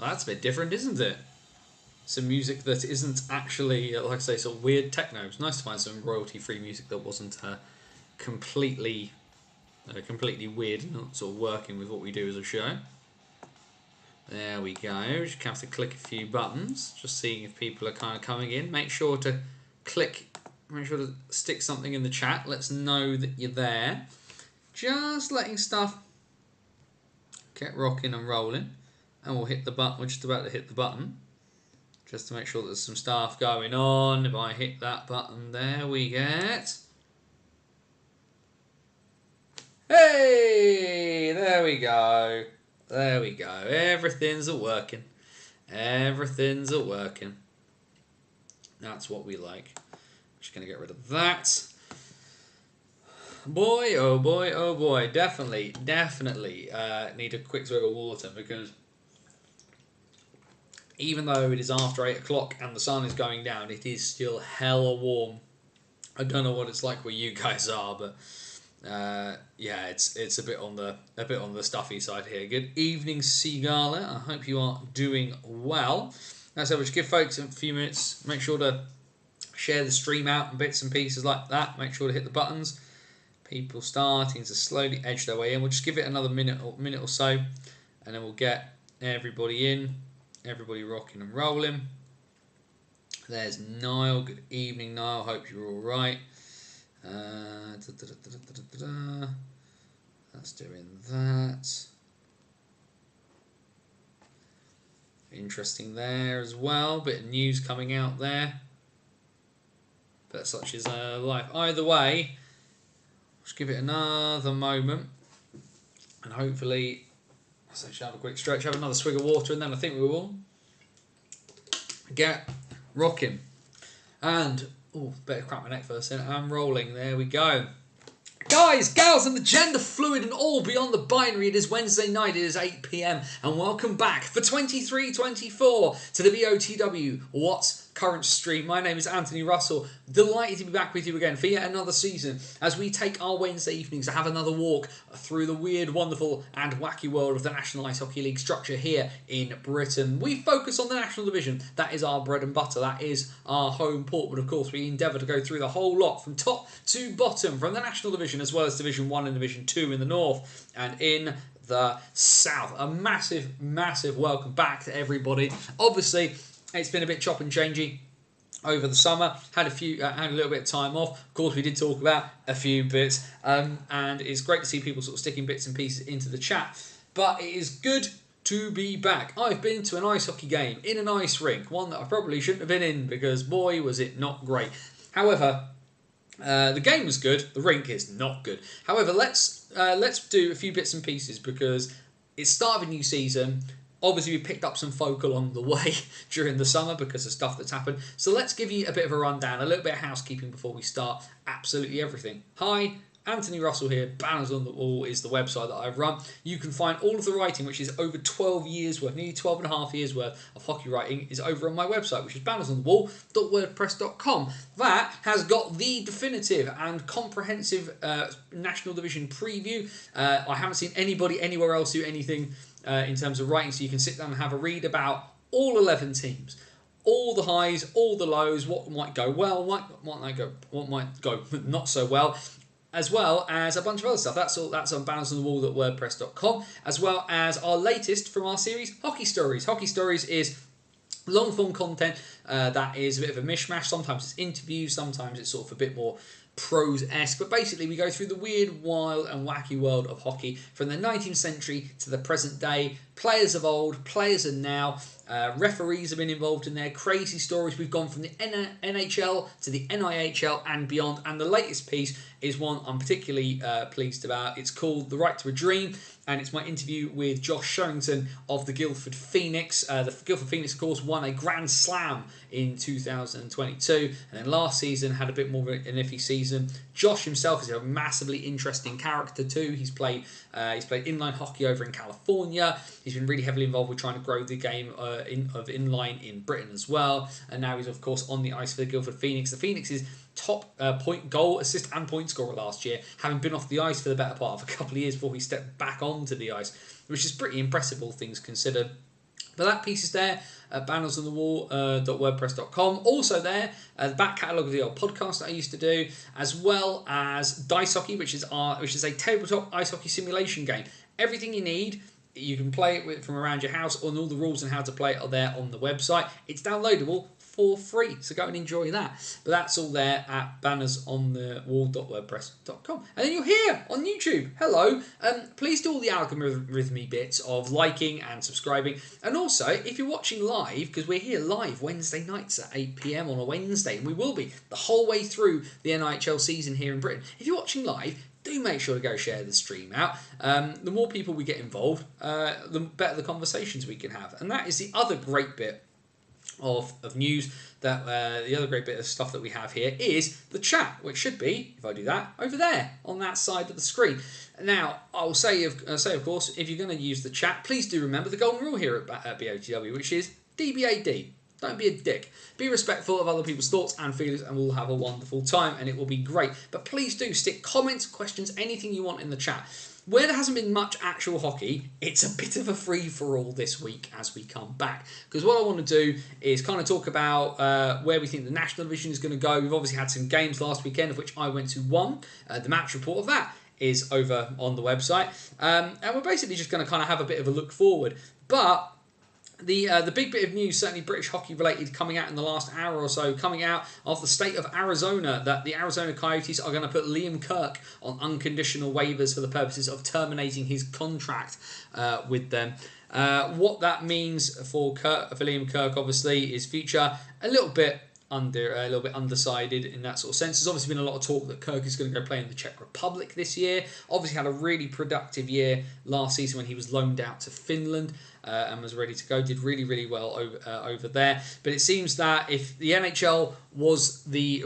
That's a bit different, isn't it? Some music that isn't actually, like I say, sort of weird techno. It's nice to find some royalty-free music that wasn't completely weird and not sort of working with what we do as a show. There we go. Just have to click a few buttons, just seeing if people are kind of coming in. Make sure to stick something in the chat. Let's know that you're there. Just letting stuff get rocking and rolling, and we'll hit the button. We're just about to hit the button, just to make sure there's some stuff going on. If I hit that button, there we get. Hey, there we go. There we go. Everything's a working. Everything's a working. That's what we like. Just gonna get rid of that. Boy, oh boy, oh boy. Definitely need a quick swig of water, because even though it is after 8 o'clock and the sun is going down, it is still hella warm. I don't know what it's like where you guys are, but yeah, it's a bit on the stuffy side here. Good evening, Seagala. I hope you are doing well. So we'll just give folks a few minutes. Make sure to share the stream out in bits and pieces like that. Make sure to hit the buttons. People starting to slowly edge their way in. We'll just give it another minute or so, and then we'll get everybody in, everybody rocking and rolling. There's Niall. Good evening, Niall. Hope you're all right. That's doing that. Interesting there as well. Bit of news coming out there. But such is life. Either way, just give it another moment, and hopefully, so should have a quick stretch, have another swig of water, and then I think we will get rocking. And better crack my neck first. I'm rolling. There we go. Guys, gals, and the gender fluid and all beyond the binary, it is Wednesday night, it is 8 PM, and welcome back for 23-24 to the BOTW What's Current stream. My name is Anthony Russell, delighted to be back with you again for yet another season as we take our Wednesday evenings to have another walk through the weird, wonderful and wacky world of the National Ice Hockey League structure here in Britain. We focus on the National Division, that is our bread and butter, that is our home port, but of course we endeavour to go through the whole lot from top to bottom, from the National Division as well as Division 1 and Division 2 in the north and in the south. A massive, massive welcome back to everybody. Obviously, it's been a bit chop and changey over the summer. Had a little bit of time off. Of course, we did talk about a few bits, and it's great to see people sort of sticking bits and pieces into the chat. But it is good to be back. I've been to an ice hockey game in an ice rink, one that I probably shouldn't have been in because boy was it not great. However, the game was good. The rink is not good. However, let's do a few bits and pieces because it's start of a new season. Obviously, we picked up some folk along the way during the summer because of stuff that's happened. So let's give you a bit of a rundown, a little bit of housekeeping before we start absolutely everything. Hi, Anthony Russell here. Banners on the Wall is the website that I've run. You can find all of the writing, which is over 12 years worth, nearly 12 and a half years worth of hockey writing, is over on my website, which is bannersonthewall.wordpress.com. That has got the definitive and comprehensive National Division preview. I haven't seen anybody anywhere else do anything in terms of writing, so you can sit down and have a read about all 11 teams, all the highs, all the lows, what might go well, what might go not so well, as well as a bunch of other stuff. That's on bannersonthewall.wordpress.com, as well as our latest from our series, Hockey Stories. Hockey Stories is long-form content that is a bit of a mishmash. Sometimes it's interviews, sometimes it's sort of a bit more prose-esque, but basically we go through the weird, wild and wacky world of hockey from the 19th century to the present day. Players of old, players of now, referees have been involved in there, crazy stories. We've gone from the NHL to the NIHL and beyond, and the latest piece is one I'm particularly pleased about. It's called The Right to a Dream, and it's my interview with Josh Sherrington of the Guildford Phoenix. The Guildford Phoenix, of course, won a Grand Slam in 2022, and then last season had a bit more of an iffy season. Josh himself is a massively interesting character too. He's played inline hockey over in California. He's been really heavily involved with trying to grow the game of inline in Britain as well, and now he's of course on the ice for the Guildford Phoenix. The Phoenix's top point, goal, assist and point scorer last year, having been off the ice for the better part of a couple of years before he stepped back onto the ice, which is pretty impressive all things considered. But that piece is there at bannersonthewall.wordpress.com. Also there, the back catalogue of the old podcast that I used to do, as well as Dice Hockey, which is a tabletop ice hockey simulation game. Everything you need, you can play it from around your house, and all the rules and how to play it are there on the website. It's downloadable for free, so go and enjoy that. But that's all there at bannersonthewall.wordpress.com. And then you're here on YouTube. Hello. Please do all the algorithmy bits of liking and subscribing. And also, if you're watching live, because we're here live Wednesday nights at 8 p.m. on a Wednesday, and we will be the whole way through the NHL season here in Britain. If you're watching live, do make sure to go share the stream out. The more people we get involved, the better the conversations we can have. And that is the other great bit of news, that the other great bit of stuff that we have here is the chat, which should be, if I do that, over there on that side of the screen. Now, I'll say of course, if you're going to use the chat, please do remember the golden rule here at BOTW, which is DBAD. Don't be a dick. Be respectful of other people's thoughts and feelings, and we'll have a wonderful time, and it will be great. But please do stick comments, questions, anything you want in the chat. Where there hasn't been much actual hockey, it's a bit of a free-for-all this week as we come back. Because what I want to do is kind of talk about where we think the National Division is going to go. We've obviously had some games last weekend, of which I went to one. The match report of that is over on the website. And we're basically just going to kind of have a bit of a look forward. But the big bit of news, certainly British hockey related, coming out in the last hour or so, coming out of the state of Arizona, that the Arizona Coyotes are going to put Liam Kirk on unconditional waivers for the purposes of terminating his contract with them. What that means for Liam Kirk, obviously, is future a little bit undecided in that sort of sense. There's obviously been a lot of talk that Kirk is going to go play in the Czech Republic this year. Obviously had a really productive year last season when he was loaned out to Finland and was ready to go. Did really, really well over there. But it seems that if the NHL was the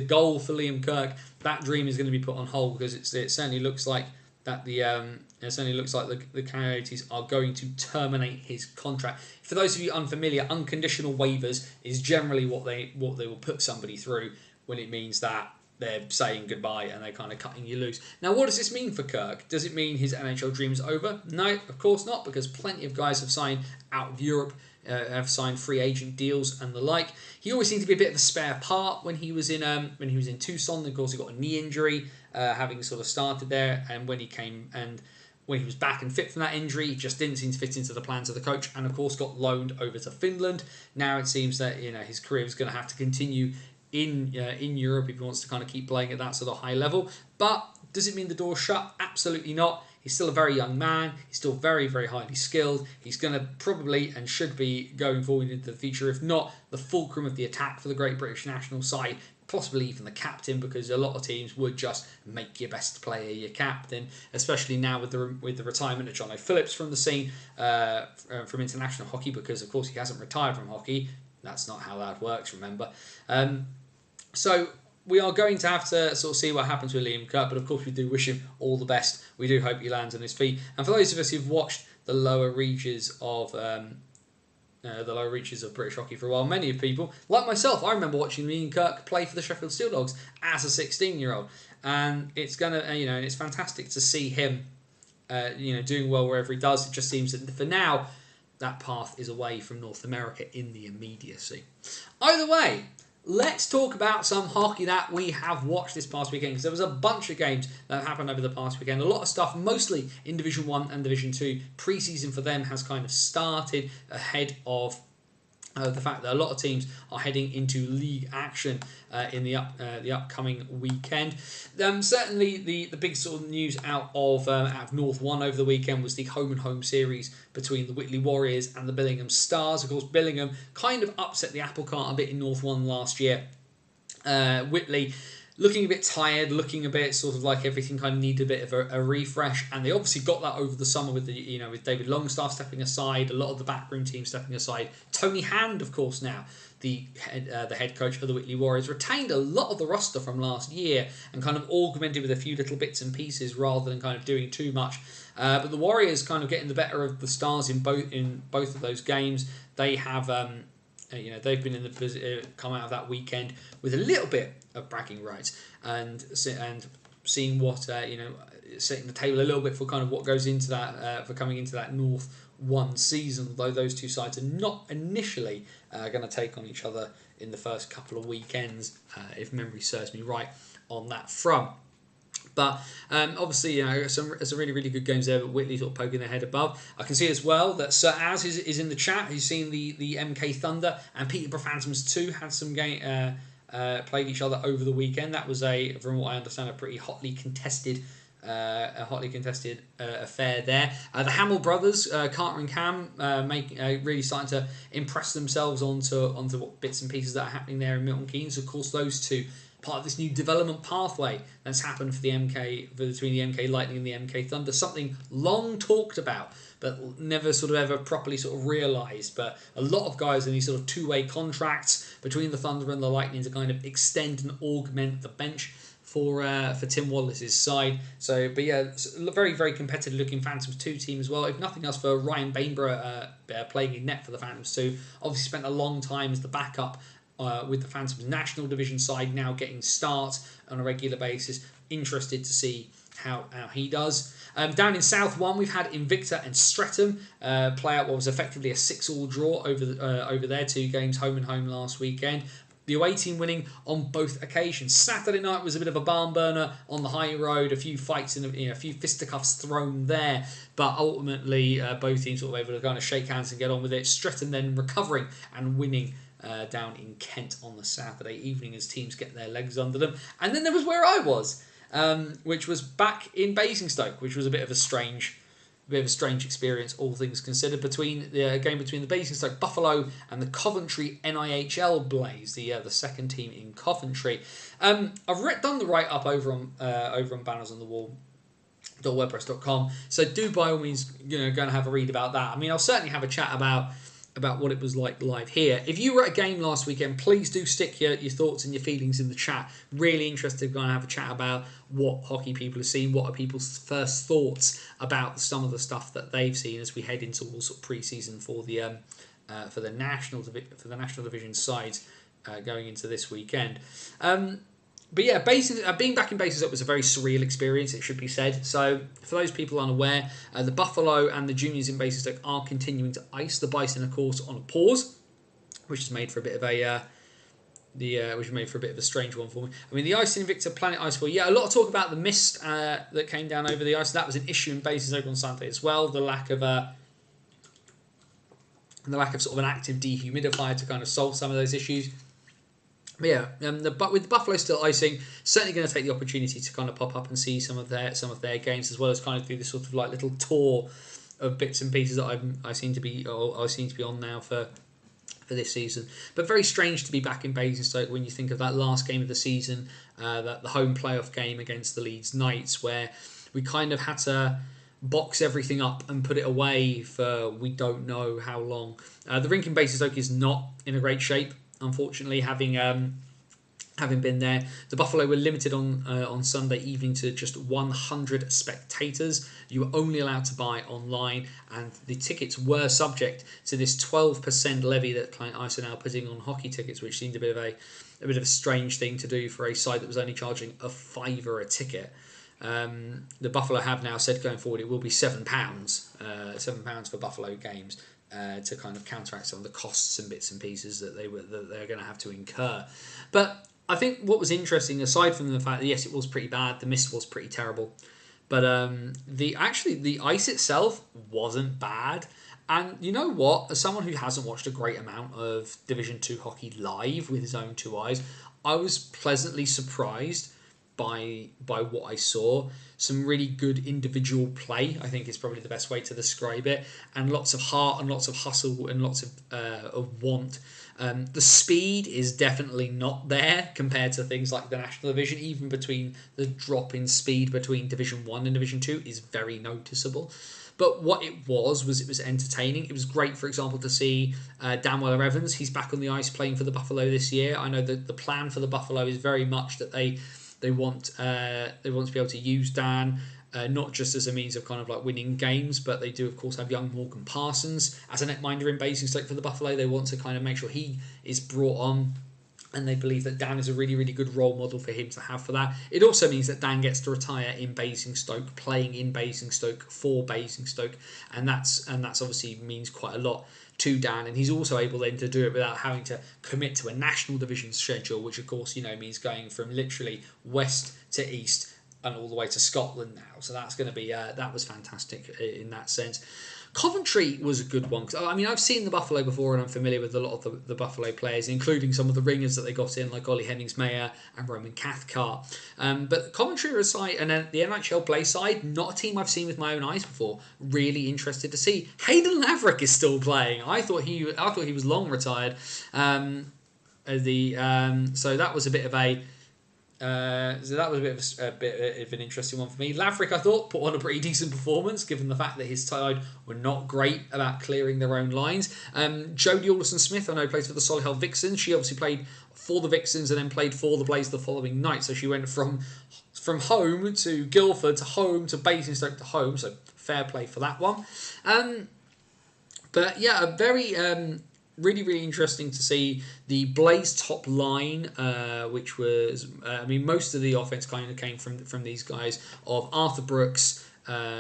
goal for Liam Kirk, that dream is going to be put on hold, because it certainly looks like that the Coyotes are going to terminate his contract. For those of you unfamiliar, unconditional waivers is generally what they will put somebody through when it means that they're saying goodbye and they're kind of cutting you loose. Now, what does this mean for Kirk? Does it mean his NHL dream's over? No, of course not, because plenty of guys have signed out of Europe, have signed free agent deals and the like. He always seemed to be a bit of a spare part when he was in Tucson. Of course, he got a knee injury, having sort of started there, and when he was back and fit from that injury, he just didn't seem to fit into the plans of the coach, and of course got loaned over to Finland. Now it seems that his career is going to have to continue in Europe if he wants to kind of keep playing at that sort of high level. But does it mean the door's shut? Absolutely not. He's still a very young man. He's still very, very highly skilled. He's going to probably and should be going forward into the future, if not the fulcrum of the attack for the Great British national side, possibly even the captain, because a lot of teams would just make your best player your captain, especially now with the retirement of Jono Phillips from the scene, from international hockey, because of course he hasn't retired from hockey. That's not how that works, remember. So we are going to have to sort of see what happens with Liam Kirk, but of course we do wish him all the best. We do hope he lands on his feet. And for those of us who've watched the lower reaches of British hockey for a while, many of people, like myself, I remember watching Liam Kirk play for the Sheffield Steel Dogs as a 16-year-old, and it's it's fantastic to see him, doing well wherever he does. It just seems that for now, that path is away from North America in the immediacy. Either way, let's talk about some hockey that we have watched this past weekend, because there was a bunch of games that happened over the past weekend. A lot of stuff, mostly in Division 1 and Division 2. Pre-season for them has kind of started ahead of the fact that a lot of teams are heading into league action in the upcoming weekend. Certainly, the big sort of news out of North 1 over the weekend was the home series between the Whitley Warriors and the Billingham Stars. Of course, Billingham kind of upset the apple cart a bit in North 1 last year. Whitley looking a bit tired, looking a bit sort of like everything kind of needed a bit of a refresh, and they obviously got that over the summer with with David Longstaff stepping aside, a lot of the backroom team stepping aside. Tony Hand, of course, now the head coach of the Whitley Warriors, retained a lot of the roster from last year and kind of augmented with a few little bits and pieces rather than kind of doing too much. But the Warriors kind of getting the better of the Stars in both of those games. They have they've been in the come out of that weekend with a little bit of bragging rights and seeing what setting the table a little bit for kind of what goes into that for coming into that North one season, although those two sides are not initially going to take on each other in the first couple of weekends, if memory serves me right on that front. But obviously, some really, really good games there, but Whitley sort of poking their head above. I can see as well that Sir Az is in the chat. He's seen the MK Thunder and Peterborough Phantoms 2 had some game played each other over the weekend. That was from what I understand, a pretty hotly contested affair there. The Hamill brothers, Carter and Cam, really starting to impress themselves onto what bits and pieces that are happening there in Milton Keynes. Of course, those two part of this new development pathway that's happened for the between the MK Lightning and the MK Thunder, something long talked about but never sort of ever properly sort of realised. But a lot of guys in these sort of two-way contracts between the Thunder and the Lightning to kind of extend and augment the bench for Tim Wallace's side. So, but yeah, very, very competitive looking Phantoms 2 team as well. If nothing else, for Ryan Bainborough playing in net for the Phantoms 2, obviously spent a long time as the backup with the Phantoms National Division side, now getting starts on a regular basis. Interested to see how he does. Down in South 1, we've had Invicta and Streatham play out what was effectively a 6-all draw over their 2 games, home and home last weekend. The away team winning on both occasions. Saturday night was a bit of a barn burner on the high road, a few fights and a few fisticuffs thrown there, but ultimately both teams sort of able to kind of shake hands and get on with it. Streatham then recovering and winning down in Kent on the Saturday evening as teams get their legs under them. And then there was where I was, which was back in Basingstoke, which was a bit of a strange experience, all things considered, between the game between the Basingstoke Buffalo and the Coventry NIHL Blaze, the second team in Coventry. I've done the write-up over on Banners on the Wall .wordpress.com, so do by all means go and have a read about that. I mean, I'll certainly have a chat about what it was like live here. If you were at a game last weekend, please do stick your thoughts and your feelings in the chat. Really interested to go and have a chat about what hockey people have seen, what are people's first thoughts about some of the stuff that they've seen as we head into all sort of pre-season for the national division sides going into this weekend. But yeah, being back in Basingstoke was a very surreal experience, it should be said. So, for those people unaware, the Buffalo and the juniors in Basingstoke are continuing to ice. The Bison, of course, on a pause, which has made for a bit of a strange one for me. I mean, the ice in Invicta Planet Ice Ball. Yeah, a lot of talk about the mist that came down over the ice. That was an issue in Basingstoke on Sunday as well. The lack of sort of an active dehumidifier to kind of solve some of those issues. But yeah, with the Buffalo still icing, certainly going to take the opportunity to kind of pop up and see some of their games, as well as kind of do this sort of like little tour of bits and pieces that I seem to be on now for this season. But very strange to be back in Basingstoke when you think of that last game of the season, the home playoff game against the Leeds Knights, where we kind of had to box everything up and put it away for we don't know how long. The rink in Basingstoke is not in a great shape, unfortunately, having been there. The Buffalo were limited on Sunday evening to just 100 spectators. You were only allowed to buy online, and the tickets were subject to this 12% levy that Client Ice are now putting on hockey tickets, which seemed a bit of a strange thing to do for a side that was only charging a $5 a ticket. The Buffalo have now said going forward it will be £7 for Buffalo games, to kind of counteract some of the costs and bits and pieces that they're going to have to incur. But I think what was interesting, aside from the fact that yes, it was pretty bad, the mist was pretty terrible, but the ice itself wasn't bad. And you know what? As someone who hasn't watched a great amount of Division 2 hockey live with his own two eyes, I was pleasantly surprised by what I saw. Some really good individual play, I think is probably the best way to describe it, and lots of heart and lots of hustle and lots of want. The speed is definitely not there compared to things like the National Division. Even between the drop in speed between Division 1 and Division 2 is very noticeable. But what it was entertaining. It was great, for example, to see Dan Weller-Evans. He's back on the ice playing for the Buffalo this year. I know that the plan for the Buffalo is very much that they want to be able to use Dan not just as a means of kind of like winning games, but they do of course have young Morgan Parsons as a netminder in Basingstoke for the Buffalo. They want to kind of make sure he is brought on and they believe that Dan is a really, really good role model for him to have for that. It also means that Dan gets to retire in Basingstoke, playing in Basingstoke for Basingstoke, and that's obviously means quite a lot to Dan, and he's also able then to do it without having to commit to a national division schedule, which of course means going from literally west to east and all the way to Scotland now. So that's going to be that was fantastic in that sense. Coventry was a good one. I mean, I've seen the Buffalo before and I'm familiar with a lot of the Buffalo players, including some of the ringers that they got in, like Ollie Hennings-Mayer and Roman Cathcart. But Coventry are a side, and then the NHL play side, not a team I've seen with my own eyes before. Really interested to see. Hayden Laverick is still playing. I thought he was long retired. So that was a bit of a... a bit of an interesting one for me. Laverick, I thought, put on a pretty decent performance, given the fact that his side were not great about clearing their own lines. Jodie Alderson-Smith, I know, plays for the Solihull Vixens. She obviously played for the Vixens and then played for the Blaze the following night. So she went from home to Guildford to home to Basingstoke to home. So fair play for that one. But yeah, a very... really, really interesting to see the Blaze top line, which was, most of the offense kind of came from these guys of Arthur Brooks,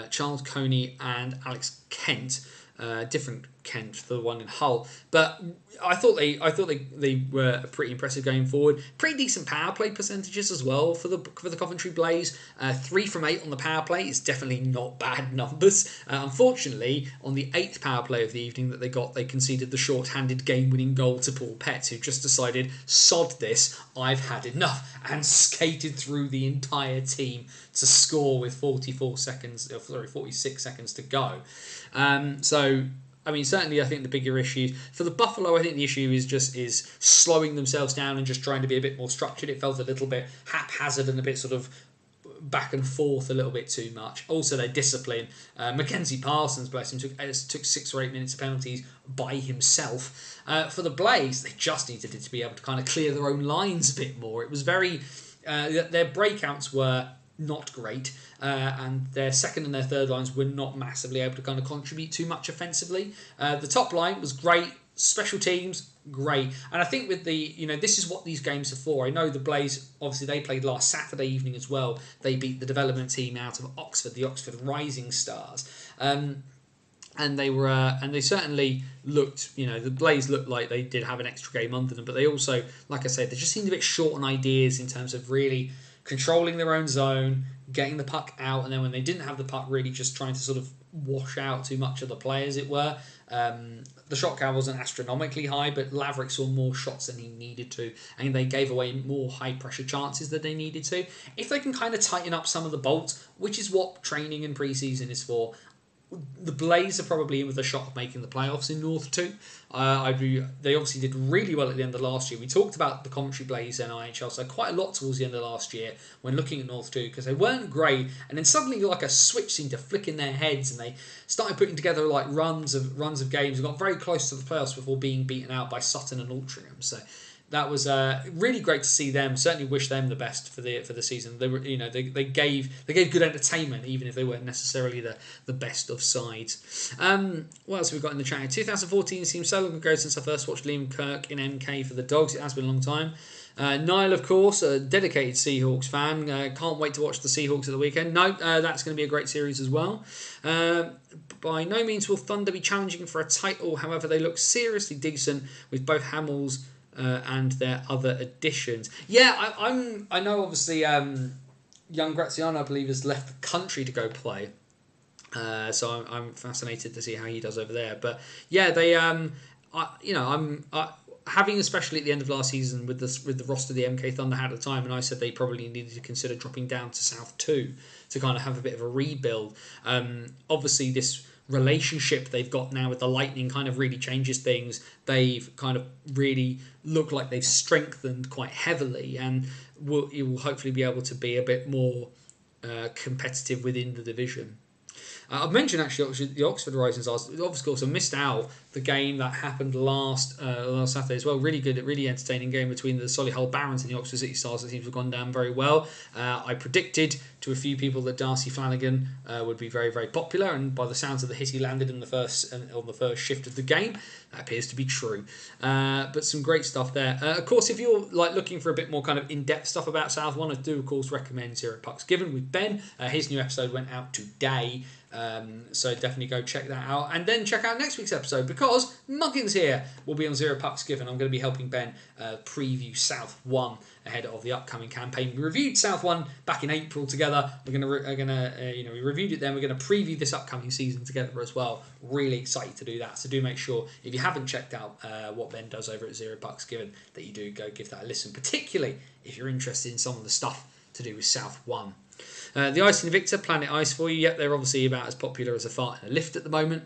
Charles Coney, and Alex Kent. Different Kent, the one in Hull, but I thought they were pretty impressive going forward. Pretty decent power play percentages as well for the Coventry Blaze. 3 from 8 on the power play is definitely not bad numbers. Unfortunately, on the 8th power play of the evening that they conceded the short-handed game-winning goal to Paul Pett, who just decided, sod this, I've had enough, and skated through the entire team to score with 46 seconds to go. Certainly I think the bigger issue for the Buffalo, I think the issue is slowing themselves down and just trying to be a bit more structured. It felt a little bit haphazard and a bit sort of back and forth a little bit too much. Also, their discipline. Mackenzie Parsons, bless him, took 6 or 8 minutes of penalties by himself. For the Blaze, they just needed it to be able to kind of clear their own lines a bit more. It was very... their breakouts were not great, and their second and their third lines were not massively able to kind of contribute too much offensively. The top line was great, special teams great, and I think with the this is what these games are for. I know the Blaze, obviously they played last Saturday evening as well. They beat the development team out of Oxford, the Oxford Rising Stars. And they certainly looked, the Blaze looked like they did have an extra game under them, but they also, like I said, they just seemed a bit short on ideas in terms of really controlling their own zone, getting the puck out, and then when they didn't have the puck, really just trying to sort of wash out too much of the play, as it were. The shot count wasn't astronomically high, but Laverick saw more shots than he needed to, and they gave away more high-pressure chances than they needed to. If they can kind of tighten up some of the bolts, which is what training and pre-season is for, the Blaze are probably in with a shot of making the playoffs in North 2. They obviously did really well at the end of last year. We talked about the Coventry Blaze and IHL, so quite a lot towards the end of last year when looking at North 2, because they weren't great, and then suddenly like a switch seemed to flick in their heads, and they started putting together like runs of games and got very close to the playoffs before being beaten out by Sutton and Altrincham. So that was really great to see them. Certainly wish them the best for the season. They were, they gave good entertainment, even if they weren't necessarily the best of sides. What else have we got in the chat? 2014 seems so long ago since I first watched Liam Kirk in MK for the Dogs. It has been a long time. Niall, of course, a dedicated Seahawks fan. Can't wait to watch the Seahawks at the weekend. No, that's going to be a great series as well. By no means will Thunder be challenging for a title. However, they look seriously decent with both Hamels and their other additions. Yeah, I know. Obviously, young Graziano, I believe, has left the country to go play. So I'm fascinated to see how he does over there. But yeah, they having, especially at the end of last season with the roster the MK Thunder had at the time, and I said they probably needed to consider dropping down to South 2 to kind of have a bit of a rebuild. Obviously, this relationship they've got now with the Lightning kind of really changes things. They've kind of really look like they've strengthened quite heavily, and you will hopefully be able to be a bit more competitive within the division. I've mentioned actually the Oxford Rising Stars. Of course, I missed out the game that happened last Saturday as well. Really good, really entertaining game between the Solihull Barons and the Oxford City Stars. That seems to have gone down very well. I predicted to a few people that Darcy Flanagan would be very, very popular, and by the sounds of the hit he landed on the first shift of the game, that appears to be true. But some great stuff there. Of course, if you're like looking for a bit more kind of in-depth stuff about South One, I do of course recommend Zero Pucks Given with Ben. His new episode went out today. So definitely go check that out, and then check out next week's episode because Muggins here will be on Zero Pucks Given. I'm going to be helping Ben preview South One ahead of the upcoming campaign. We reviewed South One back in April together. We reviewed it then. We're going to preview this upcoming season together as well. Really excited to do that. So do make sure if you haven't checked out what Ben does over at Zero Pucks Given that you do go give that a listen, particularly if you're interested in some of the stuff to do with South One. The Ice Invicta, Planet Ice for you. Yep, they're obviously about as popular as a fart in a lift at the moment.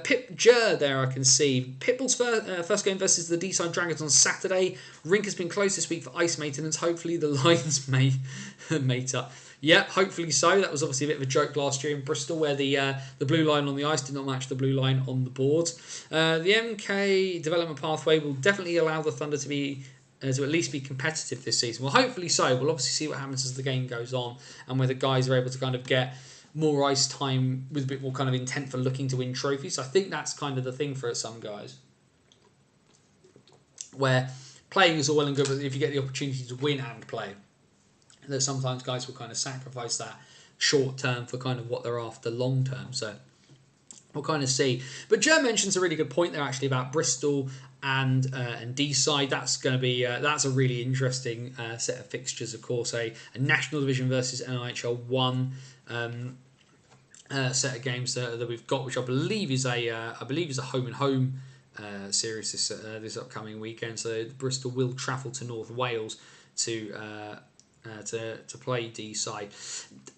Pip Jer there, I can see. Pitbull's first game versus the D-Side Dragons on Saturday. Rink has been closed this week for ice maintenance. Hopefully the lines may mate up. Yep, hopefully so. That was obviously a bit of a joke last year in Bristol where the blue line on the ice did not match the blue line on the boards. The MK development pathway will definitely allow the Thunder to at least be competitive this season. Well, hopefully so. We'll obviously see what happens as the game goes on and whether guys are able to kind of get more ice time with a bit more kind of intent for looking to win trophies. I think that's kind of the thing for some guys, where playing is all well and good, but if you get the opportunity to win and play, that sometimes guys will kind of sacrifice that short term for kind of what they're after long term. So we'll kind of see. But Joe mentions a really good point there actually about Bristol and D-Side. That's going to be that's a really interesting set of fixtures. Of course, a National Division versus NIHL 1 set of games that we've got, which I believe is a home and home series this upcoming weekend. So Bristol will travel to North Wales to play D-Side.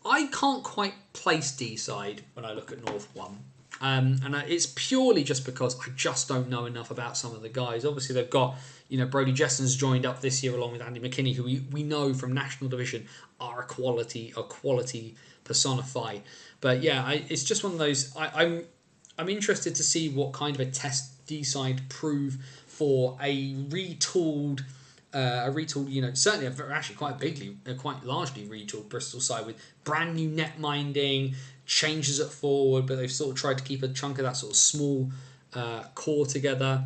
I can't quite place D-Side when I look at North 1. And it's purely just because I just don't know enough about some of the guys. Obviously, they've got, Brody Jesson's joined up this year along with Andy McKinney, who we know from National Division are a quality personify. But yeah, it's just one of those. I'm interested to see what kind of a test D-Side prove for a retooled, certainly actually quite largely retooled Bristol side with brand new net minding, changes at forward, but they've sort of tried to keep a chunk of that sort of small core together.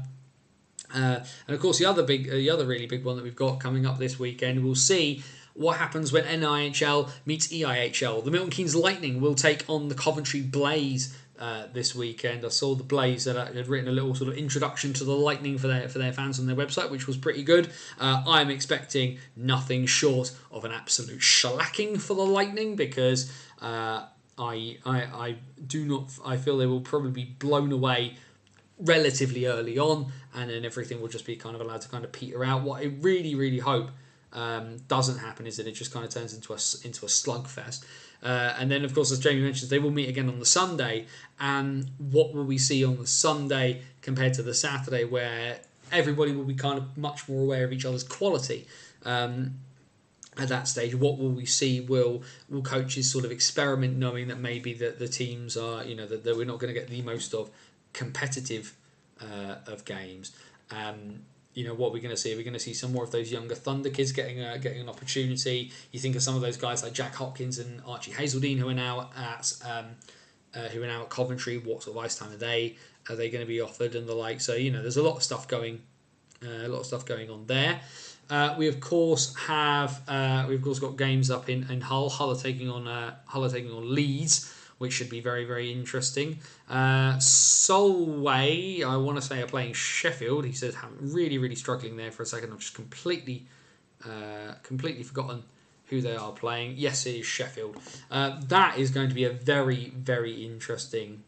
And of course, the other really big one that we've got coming up this weekend, we'll see what happens when NIHL meets EIHL. The Milton Keynes Lightning will take on the Coventry Blaze this weekend. I saw the Blaze that had written a little sort of introduction to the Lightning for their fans on their website, which was pretty good. I'm expecting nothing short of an absolute shellacking for the Lightning because I feel they will probably be blown away relatively early on, and then everything will just be kind of allowed to kind of peter out. What I really, really hope doesn't happen is that it just kind of turns into a slugfest. And then, of course, as Jamie mentions, they will meet again on the Sunday. And what will we see on the Sunday compared to the Saturday, where everybody will be kind of much more aware of each other's quality? At that stage, what will we see? Will coaches sort of experiment, knowing that maybe the teams are, that we're not going to get the most of competitive of games? What we're going to see? We're going to see some more of those younger Thunder kids getting an opportunity. You think of some of those guys like Jack Hopkins and Archie Hazeldine who are now at Coventry. What sort of ice time are they going to be offered and the like? So there's a lot of stuff going on there. We of course got games up in Hull. Hull are taking on Leeds, which should be very, very interesting. Solway, I want to say, are playing Sheffield. He says really, really struggling there for a second. I've just completely forgotten who they are playing. Yes, it is Sheffield. That is going to be a very, very interesting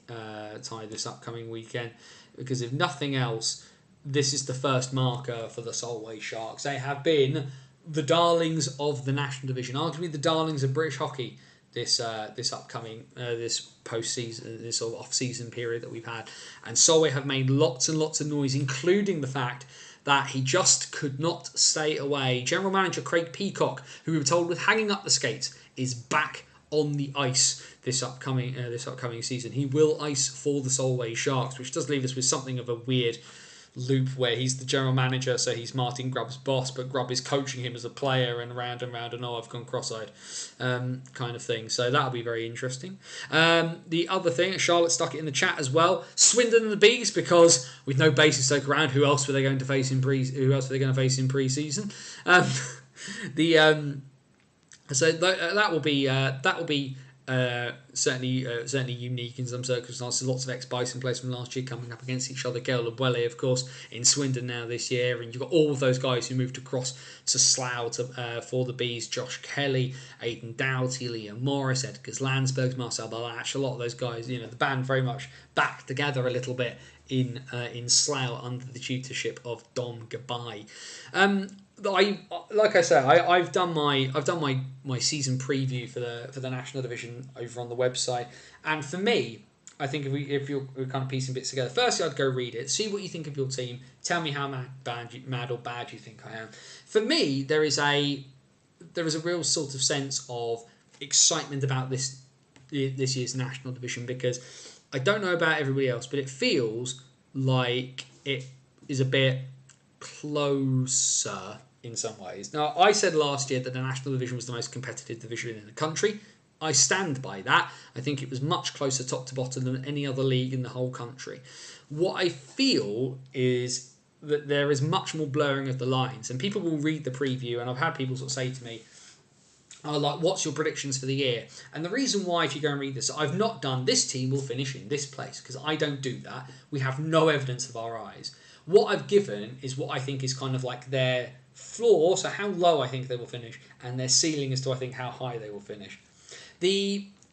tie this upcoming weekend, because if nothing else, this is the first marker for the Solway Sharks. They have been the darlings of the National Division, arguably the darlings of British hockey this upcoming post-season, this sort of off-season period that we've had. And Solway have made lots and lots of noise, including the fact that he just could not stay away. General Manager Craig Peacock, who we were told was hanging up the skates, is back on the ice this upcoming season. He will ice for the Solway Sharks, which does leave us with something of a weird loop where he's the general manager, so he's Martin Grubb's boss, but Grubb is coaching him as a player, and round and round, and I've gone cross-eyed kind of thing. So that'll be very interesting. The other thing, Charlotte stuck it in the chat as well. Swindon and the Bees, because with no bases stuck around, who else were they going to face in pre-season? So that will be certainly unique in some circumstances. Lots of ex-Bison players from last year coming up against each other. Gail Lebwele, of course, in Swindon now this year, and you've got all of those guys who moved across to Slough for the Bees. Josh Kelly, Aidan Doughty, Liam Morris, Edgar Landsbergs, Marcel Balach. A lot of those guys, the band very much back together a little bit in Slough under the tutorship of Dom Gabai. I've done my season preview for the National Division over on the website, and for me, I think if you're kind of piecing bits together, firstly I'd go read it, see what you think of your team, tell me how mad or bad you think I am. For me, there is a real sort of sense of excitement about this year's National Division, because I don't know about everybody else, but it feels like it is a bit closer in some ways. Now, I said last year that the National Division was the most competitive division in the country. I stand by that. I think it was much closer top to bottom than any other league in the whole country. What I feel is that there is much more blurring of the lines, and people will read the preview, and I've had people sort of say to me, what's your predictions for the year? And the reason why, if you go and read this, I've not done this team will finish in this place, because I don't do that. We have no evidence of our eyes. What I've given is what I think is kind of like their floor, so how low I think they will finish, and their ceiling as to I think how high they will finish.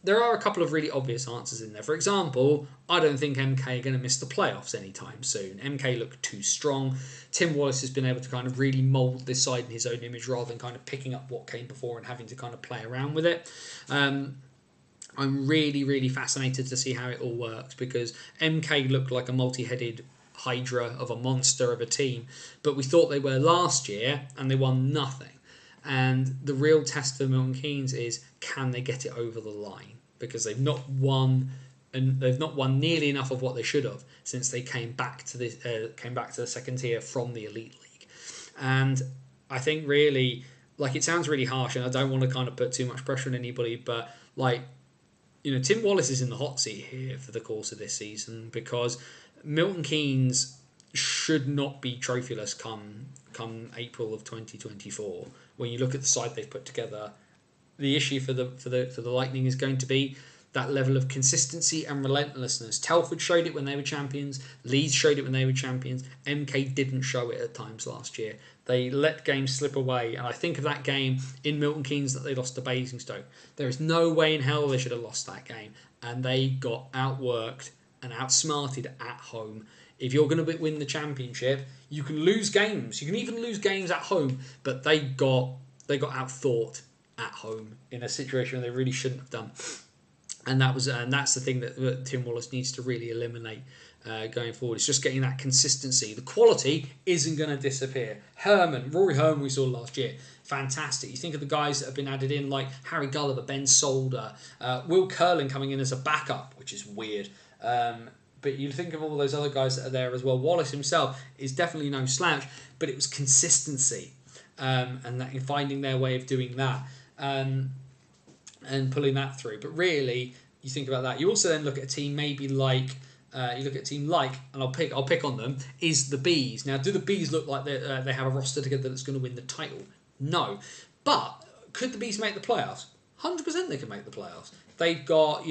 There are a couple of really obvious answers in there. For example, I don't think MK are going to miss the playoffs anytime soon. MK look too strong. Tim Wallace has been able to kind of really mould this side in his own image rather than kind of picking up what came before and having to kind of play around with it. I'm really, really fascinated to see how it all works, because MK looked like a multi-headed hydra of a monster of a team, but we thought they were last year and they won nothing. And the real test for Milton Keynes is, can they get it over the line? Because they've not won nearly enough of what they should have since they came back to the second tier from the Elite League. And I think really, it sounds really harsh, and I don't want to kind of put too much pressure on anybody, but Tim Wallace is in the hot seat here for the course of this season, because Milton Keynes should not be trophyless come April of 2024. When you look at the side they've put together, the issue for the Lightning is going to be that level of consistency and relentlessness. Telford showed it when they were champions. Leeds showed it when they were champions. MK didn't show it at times last year. They let games slip away, and I think of that game in Milton Keynes that they lost to Basingstoke. There is no way in hell they should have lost that game, and they got outworked and outsmarted at home. If you're going to win the championship, you can lose games. You can even lose games at home, but they got outthought at home in a situation where they really shouldn't have done. And that's the thing that Tim Wallace needs to really eliminate going forward. It's just getting that consistency. The quality isn't going to disappear. Rory Herman we saw last year, fantastic. You think of the guys that have been added in, like Harry Gulliver, Ben Solder, Will Curlin coming in as a backup, which is weird. But you think of all those other guys that are there as well. Wallace himself is definitely no slouch, but it was consistency and that and their way of doing that and pulling that through. But really, you think about that. You also then look at a team maybe like and I'll pick on them, is the Bees. Now, do the Bees look like they have a roster together that's going to win the title? No, but could the Bees make the playoffs? 100% they can make the playoffs. They've got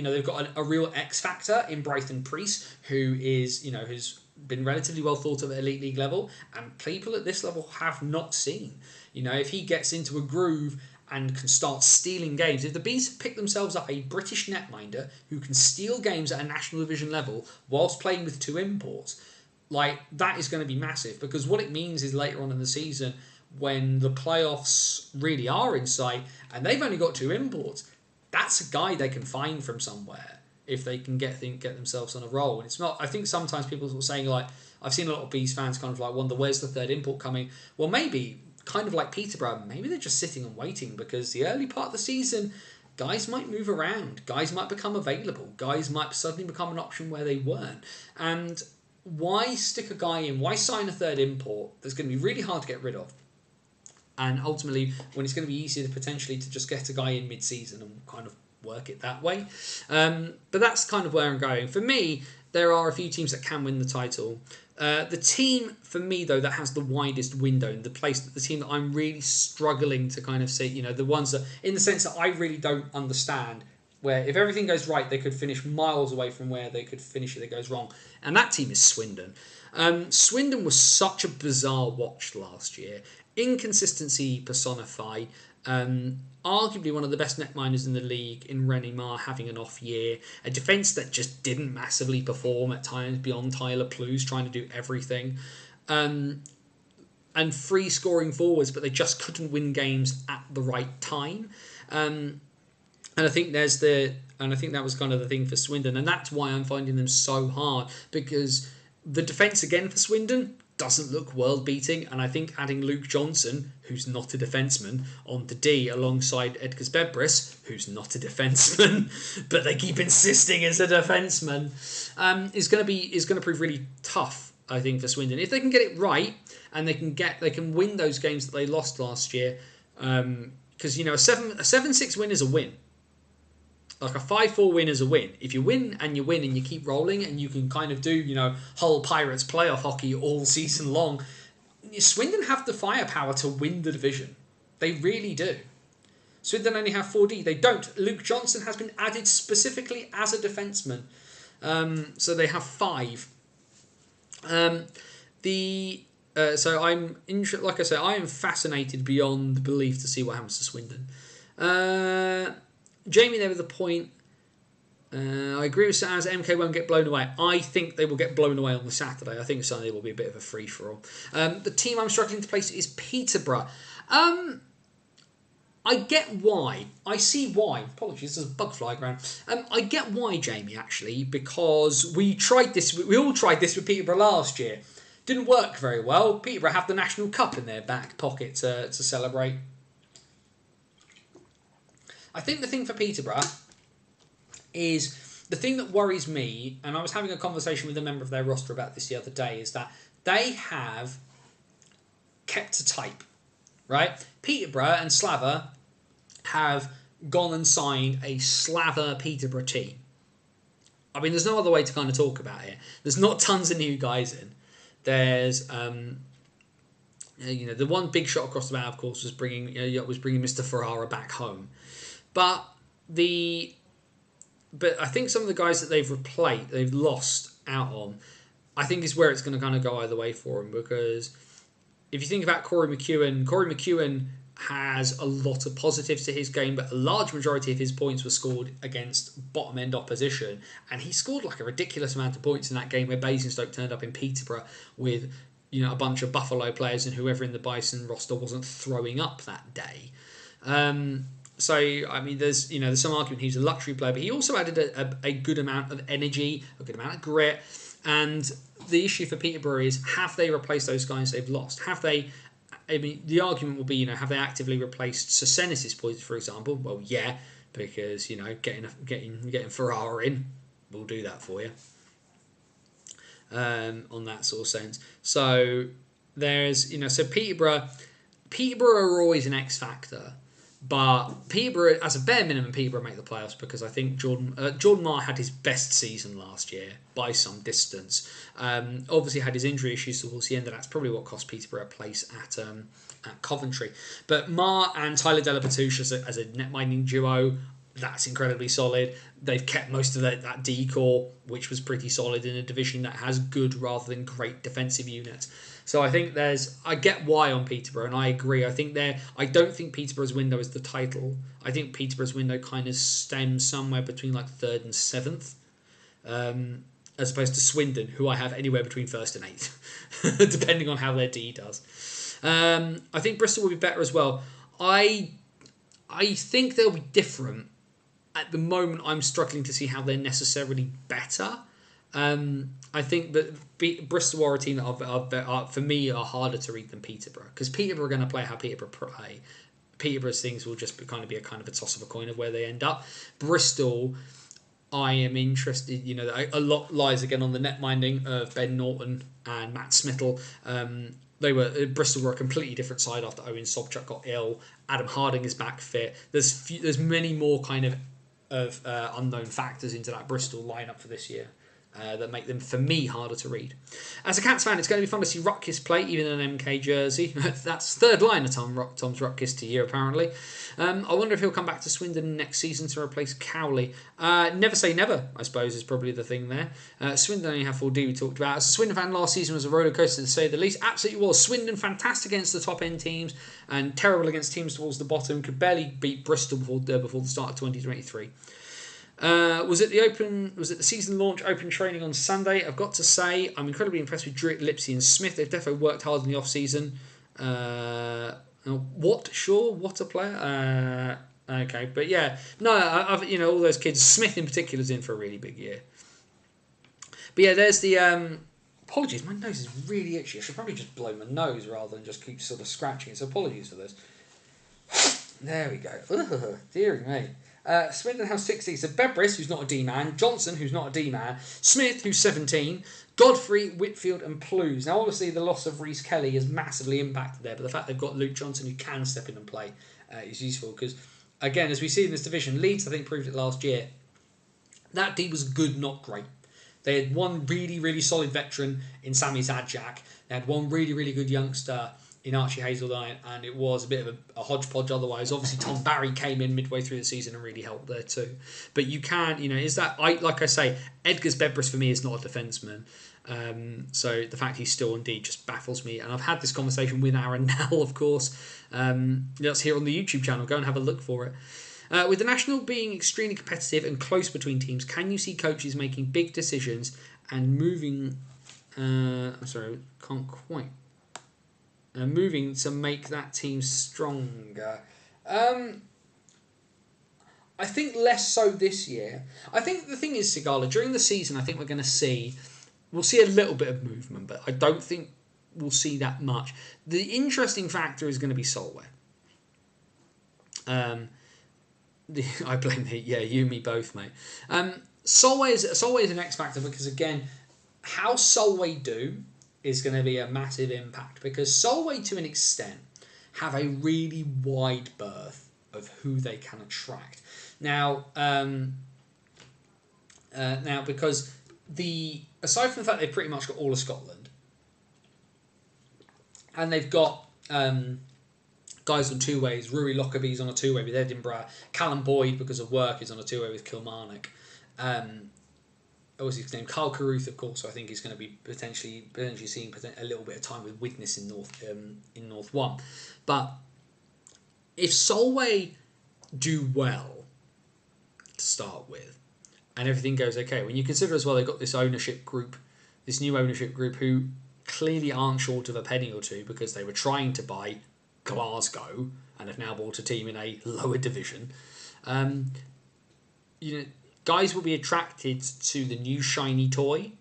a real X factor in Brython Priest, who is who's been relatively well thought of at Elite League level, and people at this level have not seen. If he gets into a groove and can start stealing games, if the Bees pick themselves up a British netminder who can steal games at a National Division level whilst playing with 2 imports, that is going to be massive, because what it means is later on in the season, when the playoffs really are in sight and they've only got 2 imports, that's a guy they can find from somewhere if they can get themselves on a roll. And it's not, I think sometimes people are saying, I've seen a lot of Bees fans kind of wonder, where's the 3rd import coming? Well, maybe, kind of like Peterborough, maybe they're just sitting and waiting, because the early part of the season, guys might move around, guys might become available, guys might suddenly become an option where they weren't. And why stick a guy in? Why sign a third import that's going to be really hard to get rid of? And ultimately, when it's going to be easier to potentially to just get a guy in mid-season and kind of work it that way. But that's kind of where I'm going. For me, there are a few teams that can win the title. The team, for me, though, that has the widest window, and the team that I'm really struggling to kind of see, you know, the ones that, in the sense that I really don't understand, where if everything goes right, they could finish miles away from where they could finish if it goes wrong. And that team is Swindon. Swindon was such a bizarre watch last year. Inconsistency personified. Arguably one of the best netminers in the league in Rennie Marr having an off year. A defence that just didn't massively perform at times beyond Tyler Plews trying to do everything. And free scoring forwards, but they just couldn't win games at the right time. And I think that was kind of the thing for Swindon, and that's why I'm finding them so hard, because the defence again for Swindon doesn't look world beating, and I think adding Luke Johnson, who's not a defenceman, onto D alongside Edgars Bebris, who's not a defenceman, but they keep insisting is a defenceman, is going to prove really tough, I think, for Swindon. If they can get it right and they can win those games that they lost last year, because you know a 7-6 win is a win. Like a 5-4 win is a win. If you win and you keep rolling and you can kind of do, you know, Hull Pirates playoff hockey all season long, Swindon have the firepower to win the division. They really do. Swindon only have 4D. They don't. Luke Johnson has been added specifically as a defenceman. So they have 5. So I'm like I say, I am fascinated beyond belief to see what happens to Swindon. Jamie there with the point. I agree with Saz. MK won't get blown away. I think they will get blown away on the Saturday. I think Sunday will be a bit of a free-for-all. The team I'm struggling to place is Peterborough. I get why. I see why. Apologies, there's a bug flying around. I get why, Jamie, actually, because we all tried this with Peterborough last year. Didn't work very well. Peterborough have the National Cup in their back pocket to celebrate. I think the thing for Peterborough is the thing that worries me, and I was having a conversation with a member of their roster about this the other day, is that they have kept to type, right? Peterborough and Slava have gone and signed a Slava Peterborough team. I mean, there's no other way to kind of talk about it. There's not tons of new guys in. There's the one big shot across the bow, of course, was bringing Mr. Ferrara back home. But I think some of the guys that they've lost out on, I think is where it's going to kind of go either way for him. Because if you think about Corey McEwen has a lot of positives to his game, but a large majority of his points were scored against bottom end opposition, and he scored like a ridiculous amount of points in that game where Basingstoke turned up in Peterborough with, you know, a bunch of Buffalo players and whoever in the Bison roster wasn't throwing up that day. So, I mean, there's some argument he's a luxury player, but he also added a good amount of energy, a good amount of grit. And the issue for Peterborough is, have they replaced those guys they've lost? The argument will be, have they actively replaced Sosenis' points, for example? Well, yeah, because, getting Ferrara in will do that for you. On that sort of sense. So, there's, so Peterborough are always an X factor. But Peterborough, as a bare minimum, Peterborough make the playoffs because I think Jordan Marr had his best season last year by some distance. Obviously had his injury issues towards the end, and that's probably what cost Peterborough a place at Coventry. But Marr and Tyler Delabatouche as a net mining duo, that's incredibly solid. They've kept most of that D-core, which was pretty solid in a division that has good rather than great defensive units. So I think I get why on Peterborough, and I agree. I don't think Peterborough's window is the title. I think Peterborough's window kind of stems somewhere between like 3rd and 7th, as opposed to Swindon, who I have anywhere between 1st and 8th, depending on how their D does. I think Bristol will be better as well. I think they'll be different. At the moment, I'm struggling to see how they're necessarily better. I think that Bristol are a team that are for me are harder to read than Peterborough, because Peterborough are going to play how Peterborough play. Peterborough's things will just kind of be a toss of a coin of where they end up. Bristol, I am interested. A lot lies again on the net minding of Ben Norton and Matt Smittle. Bristol were a completely different side after Owen Sobchak got ill. Adam Harding is back fit. There's many more kind of unknown factors into that Bristol lineup for this year that make them, for me, harder to read. As a Cats fan, it's going to be fun to see Rutkiss play, even in an MK jersey. That's third line of Tom's Rutkiss to year, apparently. I wonder if he'll come back to Swindon next season to replace Cowley. Never say never, I suppose, is probably the thing there. Swindon only have 4D we talked about. As a Swindon fan, last season was a roller coaster to say the least. Absolutely was. Swindon fantastic against the top end teams and terrible against teams towards the bottom. Could barely beat Bristol before the start of 2023. Was it the season launch open training on Sunday? I've got to say, I'm incredibly impressed with Druitt, Lipsy and Smith. They've definitely worked hard in the off-season. What a player. Okay, but yeah. No, I've all those kids. Smith in particular is in for a really big year. But yeah, there's the... apologies, my nose is really itchy. I should probably just blow my nose rather than just keep sort of scratching it. So apologies for this. There we go. Ugh, dearie me. Swindon has 60. So Bebris, who's not a D-man. Johnson, who's not a D-man. Smith, who's 17. Godfrey, Whitfield and Plews. Now, obviously, the loss of Reece Kelly has massively impacted there, but the fact they've got Luke Johnson who can step in and play is useful because, again, as we see in this division, Leeds, I think, proved it last year. That D was good, not great. They had one really, really solid veteran in Sami Zajac. They had one really, really good youngster in Archie Hazeldine, and it was a bit of a hodgepodge otherwise. Obviously, Tom Barry came in midway through the season and really helped there too. But you can, like I say, Edgar's Bebris for me is not a defenseman. So the fact he's still on D just baffles me. And I've had this conversation with Aaron Nell, of course. That's here on the YouTube channel. Go and have a look for it. With the National being extremely competitive and close between teams, can you see coaches making big decisions and moving... moving to make that team stronger? I think less so this year. I think the thing is, Sigala, during the season, I think we'll see a little bit of movement, but I don't think we'll see that much. The interesting factor is going to be Solway. I blame you and me both, mate. Solway is an X factor because, again, how Solway do is going to be a massive impact because Solway, to an extent, have a really wide berth of who they can attract. Now, because aside from the fact they've pretty much got all of Scotland, and they've got guys on two ways. Rui Lockerbie's on a two-way with Edinburgh. Callum Boyd, because of work, is on a two-way with Kilmarnock. What was his name? Carl Carruth, of course. So I think he's going to be potentially seeing a little bit of time with Widnes in North 1. But if Solway do well to start with, and everything goes okay, when you consider as well they've got this new ownership group who clearly aren't short of a penny or two because they were trying to buy Glasgow and have now bought a team in a lower division. Guys will be attracted to the new shiny toy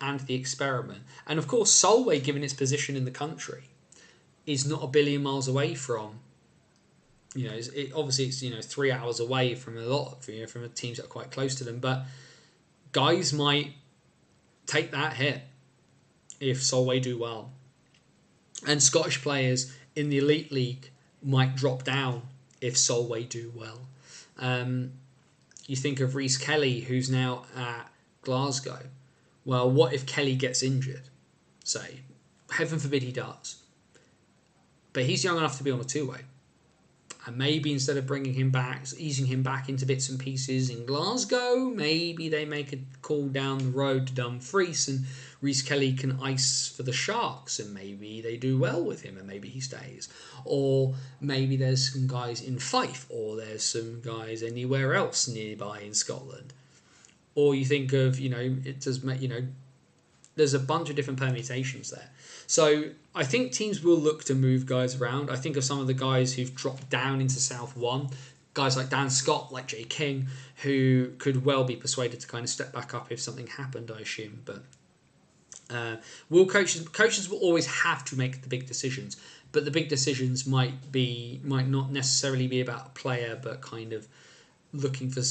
and the experiment. And of course, Solway, given its position in the country, is not a billion miles away from. Obviously it's 3 hours away from a lot from teams that are quite close to them. But guys might take that hit if Solway do well, and Scottish players in the Elite League might drop down if Solway do well. You think of Reece Kelly, who's now at Glasgow. Well, what if Kelly gets injured? Say, heaven forbid he does. But he's young enough to be on a two-way. And maybe instead of bringing him back, easing him back into bits and pieces in Glasgow, maybe they make a call down the road to Dumfries and Reece Kelly can ice for the Sharks and maybe they do well with him and maybe he stays. Or maybe there's some guys in Fife or there's some guys anywhere else nearby in Scotland. Or you think of, there's a bunch of different permutations there. So I think teams will look to move guys around. I think of some of the guys who've dropped down into South 1, guys like Dan Scott, like Jay King, who could well be persuaded to kind of step back up if something happened, I assume. But Will coaches will always have to make the big decisions, but the big decisions might not necessarily be about a player, but kind of looking for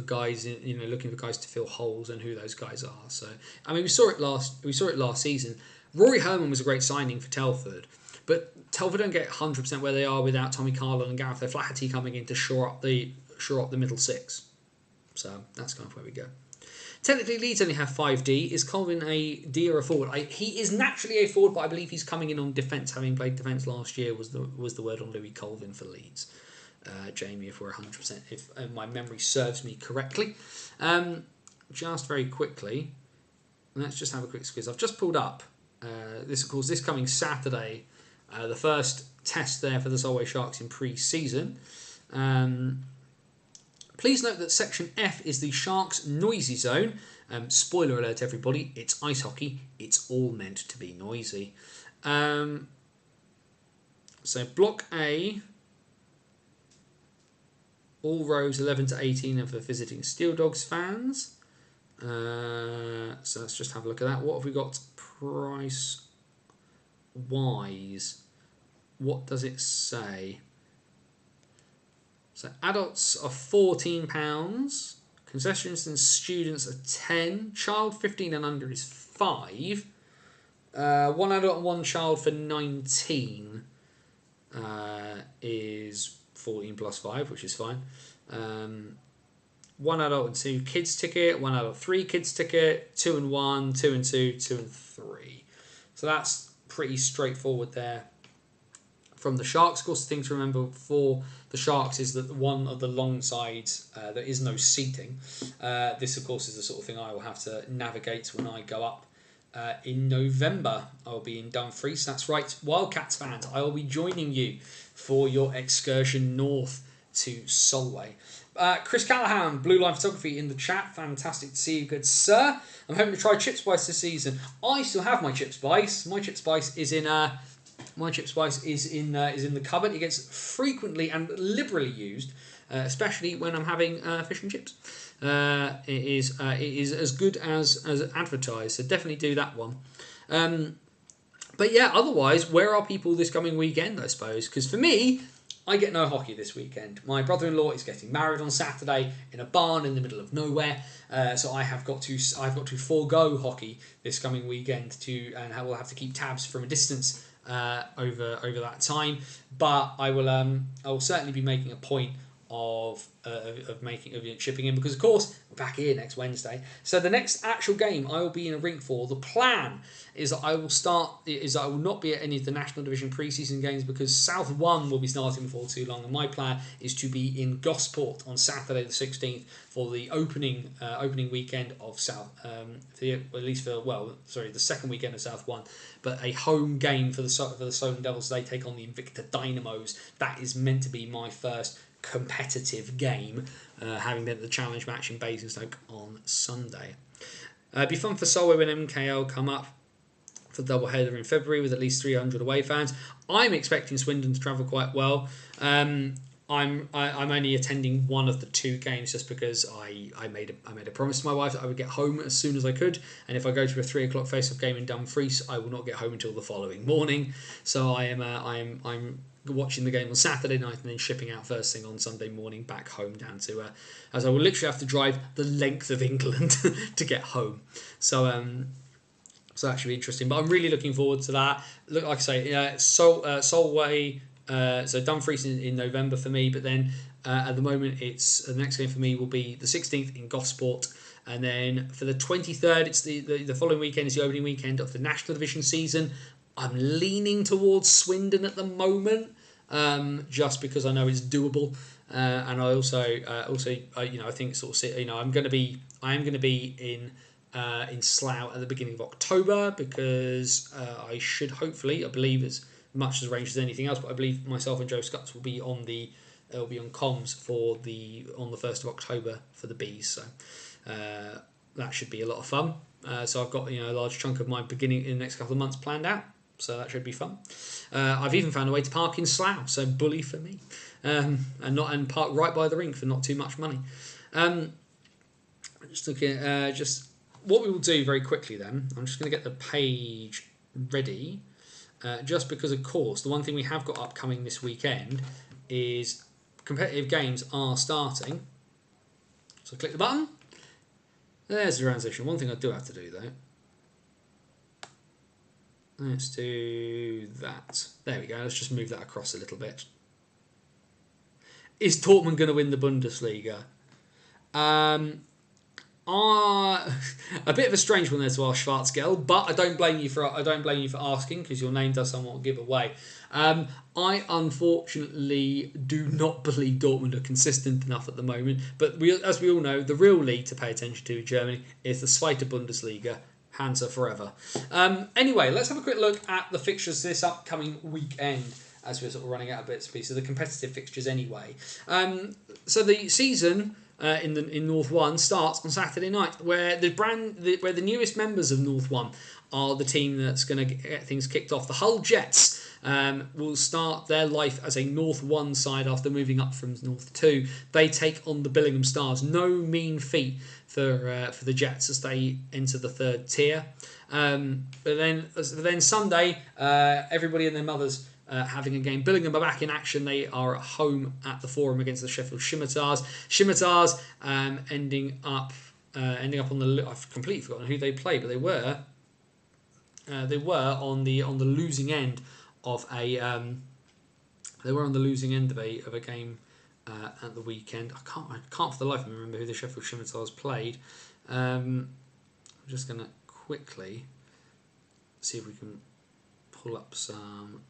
guys, looking for guys to fill holes and who those guys are. So I mean, we saw it last season. Rory Herman was a great signing for Telford, but Telford don't get 100% where they are without Tommy Carlin and Gareth O'Flaherty coming in to shore up the middle six. So that's kind of where we go. Technically, Leeds only have 5D. Is Colvin a D or a forward? He is naturally a forward, but I believe he's coming in on defence, having played defence last year. Was the word on Louis Colvin for Leeds? Jamie, if we're 100%, if my memory serves me correctly. Just very quickly, let's just have a quick squeeze. I've just pulled up this coming Saturday, the first test there for the Solway Sharks in pre-season. Please note that Section F is the Sharks' noisy zone. Spoiler alert, everybody, it's ice hockey. It's all meant to be noisy. So Block A, all rows 11 to 18 are for visiting Steel Dogs fans. So let's just have a look at that. What have we got price-wise? What does it say? So adults are £14, concessions and students are £10, child 15 and under is £5, one adult and one child for 19 is 14 plus 5, which is fine. One adult and two kids ticket, one adult, three kids ticket, 2 and 1, 2 and 2, 2 and 3. So that's pretty straightforward there. From the Sharks, of course, the thing to remember for the Sharks is that one of the long sides, there is no seating. This, of course, is the sort of thing I will have to navigate when I go up in November. I will be in Dumfries. That's right, Wildcats fans. I will be joining you for your excursion north to Solway. Chris Callahan, Blue Line Photography in the chat. Fantastic to see you, good sir. I'm hoping to try Chip Spice this season. I still have my Chip Spice. My Chip Spice is in My Chip Spice is in the cupboard. It gets frequently and liberally used, especially when I'm having fish and chips. It is as good as advertised, so definitely do that one. But yeah, otherwise, where are people this coming weekend, I suppose? Because for me, I get no hockey this weekend. My brother-in-law is getting married on Saturday in a barn in the middle of nowhere, so I've got to forego hockey this coming weekend and I will have to keep tabs from a distance over that time. But I will certainly be making a point of chipping in, because of course we're back here next Wednesday. So the next actual game I will be in a rink for. The plan is that I will not be at any of the National Division pre-season games because South 1 will be starting before too long, and my plan is to be in Gosport on Saturday the 16th for the opening weekend of South, the second weekend of South 1, but a home game for the Solent Devils. They take on the Invicta Dynamos. That is meant to be my first competitive game, having been at the challenge match in Basingstoke on Sunday. It'd be fun for Solway when MKL come up for the double header in February with at least 300 away fans. I'm expecting Swindon to travel quite well. I'm only attending one of the two games just because I made a promise to my wife that I would get home as soon as I could, and if I go to a 3 o'clock face-off game in Dumfries, I will not get home until the following morning. So I'm watching the game on Saturday night and then shipping out first thing on Sunday morning back home down to as I will literally have to drive the length of England to get home. So that should be interesting. But I'm really looking forward to that. Look, like I say, Solway. So Dumfries in November for me, but then at the moment the next game for me will be the 16th in Gosport, and then for the 23rd it's the following weekend is the opening weekend of the National Division season. I'm leaning towards Swindon at the moment, just because I know it's doable, and I also I think sort of I am going to be in Slough at the beginning of October, because I should hopefully, I believe as much as arranged as anything else, but I believe myself and Joe Scutts will be on comms on the 1st of October for the Bees, so that should be a lot of fun. So I've got a large chunk of my beginning in the next couple of months planned out, so that should be fun. I've even found a way to park in Slough, so bully for me, and park right by the rink for not too much money. Just looking at what we will do very quickly then, I'm just going to get the page ready, just because, of course, the one thing we have got upcoming this weekend is competitive games are starting. So click the button. There's the transition. One thing I do have to do, though. Let's do that. There we go. Let's just move that across a little bit. Is Dortmund going to win the Bundesliga? A bit of a strange one there to ask Schwarzgeld, but I don't blame you for asking, because your name does somewhat give away. I unfortunately do not believe Dortmund are consistent enough at the moment. But as we all know, the real league to pay attention to in Germany is the Zweite Bundesliga. Hansa forever. Anyway, let's have a quick look at the fixtures this upcoming weekend, as we're sort of running out of bits and pieces, the competitive fixtures anyway. So the season in North 1 starts on Saturday night, where the newest members of North 1 are the team that's going to get things kicked off. The Hull Jets will start their life as a North 1 side after moving up from North 2. They take on the Billingham Stars. No mean feat for the Jets as they enter the third tier. But then Sunday, everybody and their mothers having a game. Billingham are back in action. They are at home at the Forum against the Sheffield Scimitars. Scimitars ending up on the. I've completely forgotten who they played, but they were on the losing end of a. They were on the losing end of a game at the weekend. I can't for the life of me remember who the Sheffield Scimitars played. I'm just going to quickly see if we can pull up some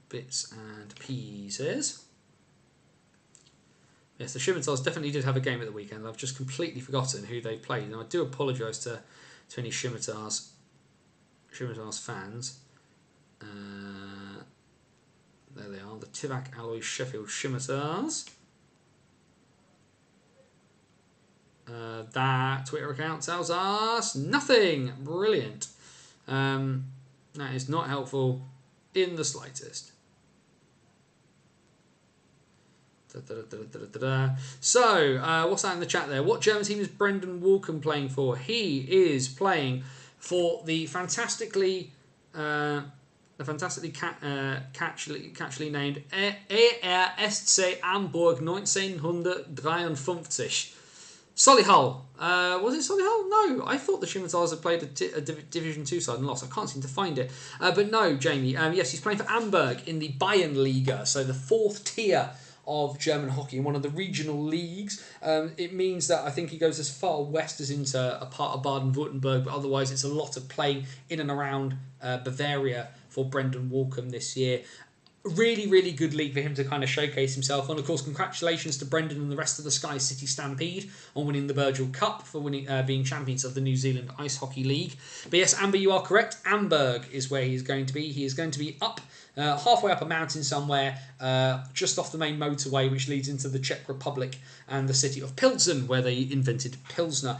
bits and pieces. Yes, the Scimitars definitely did have a game at the weekend. I've just completely forgotten who they played, and I do apologise to any Scimitars fans. There they are, the Tivak Alloy Sheffield Scimitars. That Twitter account tells us nothing. Brilliant. That is not helpful in the slightest. So, what's that in the chat there? What German team is Brendan Walkham playing for? He is playing for the fantastically catchily named ERSC Hamburg 1953. Solihull. Was it Solihull? No, I thought the Scimitars had played a Division 2 side and lost. I can't seem to find it. But no, Jamie. Yes, he's playing for Hamburg in the Bayernliga, so the fourth tier of German hockey, in one of the regional leagues. It means that I think he goes as far west as into a part of Baden-Württemberg, but otherwise it's a lot of playing in and around Bavaria for Brendan Walkham this year. Really, really good league for him to kind of showcase himself on. Of course, congratulations to Brendan and the rest of the Sky City Stampede on winning the Virgil Cup, for being champions of the New Zealand Ice Hockey League. But yes, Amber, you are correct. Hamburg is where he is going to be. He is going to be up, halfway up a mountain somewhere, just off the main motorway, which leads into the Czech Republic and the city of Pilsen, where they invented Pilsner.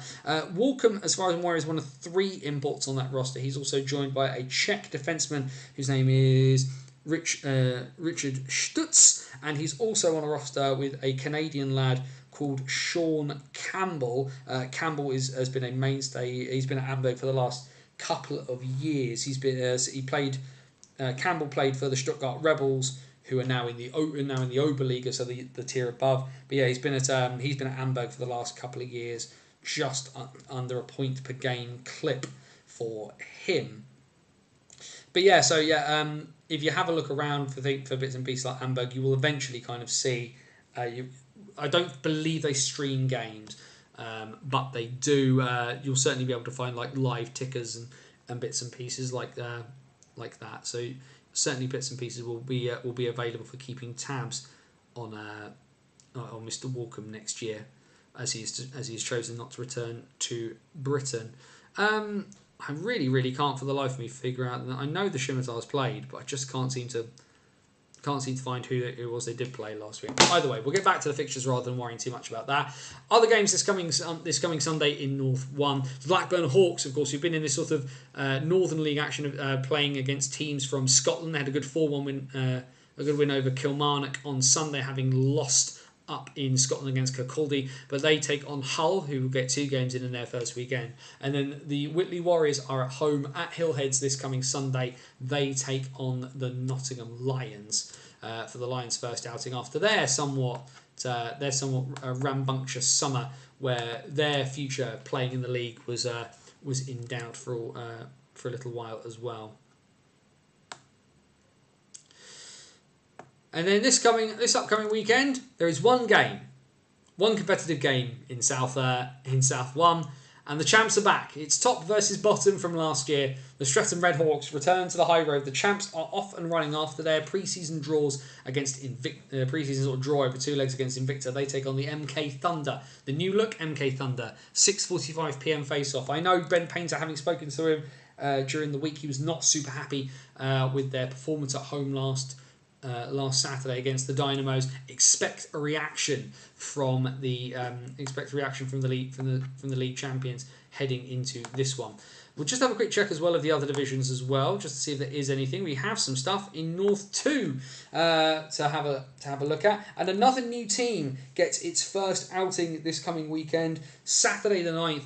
Walkham, as far as I'm aware, is one of 3 imports on that roster. He's also joined by a Czech defenseman whose name is Richard Stutz, and he's also on a roster with a Canadian lad called Sean Campbell. Campbell has been a mainstay. He's been at Hamburg for the last couple of years. Campbell played for the Stuttgart Rebels, who are now in the Oberliga, so the tier above. But yeah, he's been at Hamburg for the last couple of years, just under a point per game clip for him. But yeah, so yeah, if you have a look around for bits and pieces like Hamburg, you will eventually kind of see. I don't believe they stream games, but they do. You'll certainly be able to find like live tickers and bits and pieces like that. So certainly bits and pieces will be available for keeping tabs on Mr. Walkham next year, as he's chosen not to return to Britain. I really, really can't for the life of me figure out. I know the Scimitars played, but I just can't seem to find who it was they did play last week. Either way, we'll get back to the fixtures rather than worrying too much about that. Other games this coming Sunday in North 1. The Blackburn Hawks, of course, who've been in this sort of Northern League action, playing against teams from Scotland. They had a good 4-1 win, a good win over Kilmarnock on Sunday, having lost up in Scotland against Kirkcaldy, but they take on Hull, who will get 2 games in their first weekend. And then the Whitley Warriors are at home at Hillheads this coming Sunday. They take on the Nottingham Lions for the Lions' first outing after their somewhat rambunctious summer, where their future playing in the league was in doubt for a little while as well. And then this upcoming weekend, there is one competitive game in South 1, and the champs are back. It's top versus bottom from last year. The Streatham Redhawks return to the high road. The champs are off and running after their pre-season draws against pre-season sort of draw over 2 legs against Invicta. They take on the MK Thunder, the new look MK Thunder. 6:45 PM face-off. I know Ben Painter, having spoken to him during the week, he was not super happy with their performance at home last Saturday against the Dynamos. Expect a reaction from the league champions heading into this one. We'll just have a quick check as well of the other divisions as well, just to see if there is anything. We have some stuff in North 2 to have a look at, and another new team gets its first outing this coming weekend, Saturday the 9th,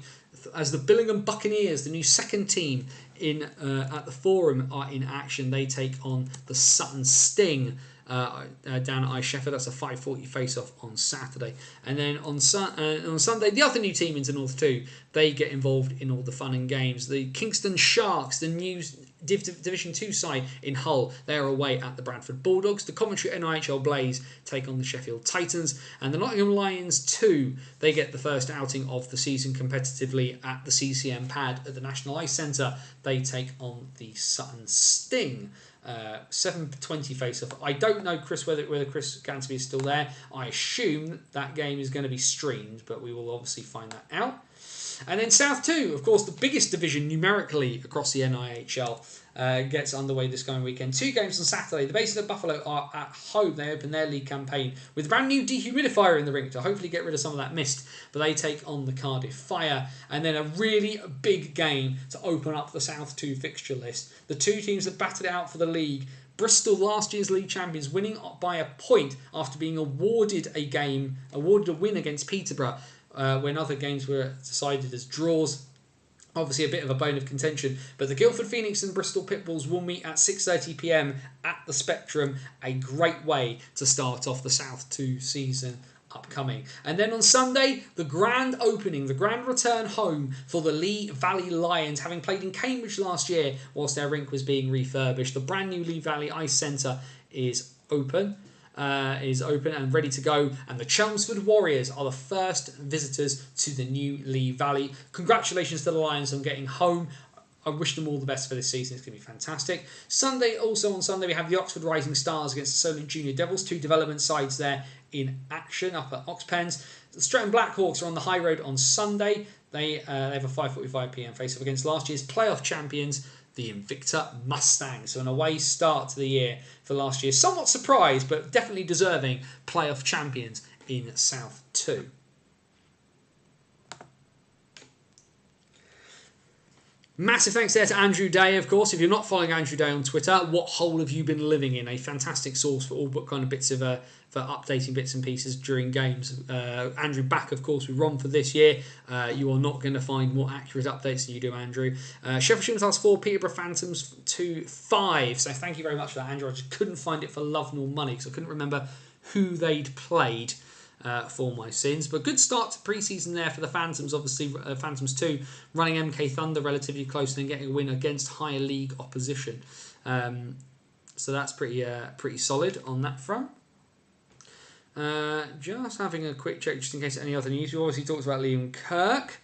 as the Billingham Buccaneers, the new second team at the Forum, are in action. They take on the Sutton Sting down at Sheffield. That's a 5:40 face-off on Saturday. And then on Sunday, the other new team into North 2, they get involved in all the fun and games. The Kingston Sharks, the new Division 2 side in Hull, they are away at the Bradford Bulldogs. The Coventry NIHL Blaze take on the Sheffield Titans. And the Nottingham Lions 2, they get the first outing of the season competitively at the CCM pad at the National Ice Centre. They take on the Sutton Sting. 7:20 face-off. I don't know, Chris, whether Chris Gansby is still there. I assume that game is going to be streamed, but we will obviously find that out. And then South 2, of course, the biggest division numerically across the NIHL, gets underway this coming weekend. 2 games on Saturday. The Basin of Buffalo are at home. They open their league campaign with a brand new dehumidifier in the rink to hopefully get rid of some of that mist. But they take on the Cardiff Fire. And then a really big game to open up the South 2 fixture list. The 2 teams that battled it out for the league. Bristol, last year's league champions, winning by a point after being awarded a win against Peterborough when other games were decided as draws. Obviously a bit of a bone of contention, but the Guildford Phoenix and Bristol Pitbulls will meet at 6:30 PM at the Spectrum. A great way to start off the South 2 season upcoming. And then on Sunday, the grand opening, the grand return home for the Lee Valley Lions, having played in Cambridge last year whilst their rink was being refurbished. The brand new Lee Valley Ice Centre is open and ready to go, and the Chelmsford Warriors are the first visitors to the new Lee Valley. Congratulations to the Lions on getting home. I wish them all the best for this season. It's going to be fantastic. On Sunday, we have the Oxford Rising Stars against the Solent Junior Devils, 2 development sides there in action up at Oxpens. The Stretton Blackhawks are on the high road on Sunday. They have a 5:45 PM face-off against last year's playoff champions, the Invicta Mustangs. So an away start to the year for last year. Somewhat surprised, but definitely deserving playoff champions in South 2. Massive thanks there to Andrew Day, of course. If you're not following Andrew Day on Twitter, what hole have you been living in? A fantastic source for all kind of bits of for updating bits and pieces during games. Andrew back, of course, with Ron for this year. You are not going to find more accurate updates than you do, Andrew. Sheffield Shield last 4, Peterborough Phantoms 2-5. So thank you very much for that, Andrew. I just couldn't find it for love nor money because I couldn't remember who they'd played. For my sins, but good start to pre-season there for the Phantoms. Obviously, Phantoms 2 running MK Thunder relatively close and getting a win against higher league opposition. So that's pretty solid on that front. Just having a quick check just in case any other news. We obviously talked about Liam Kirk.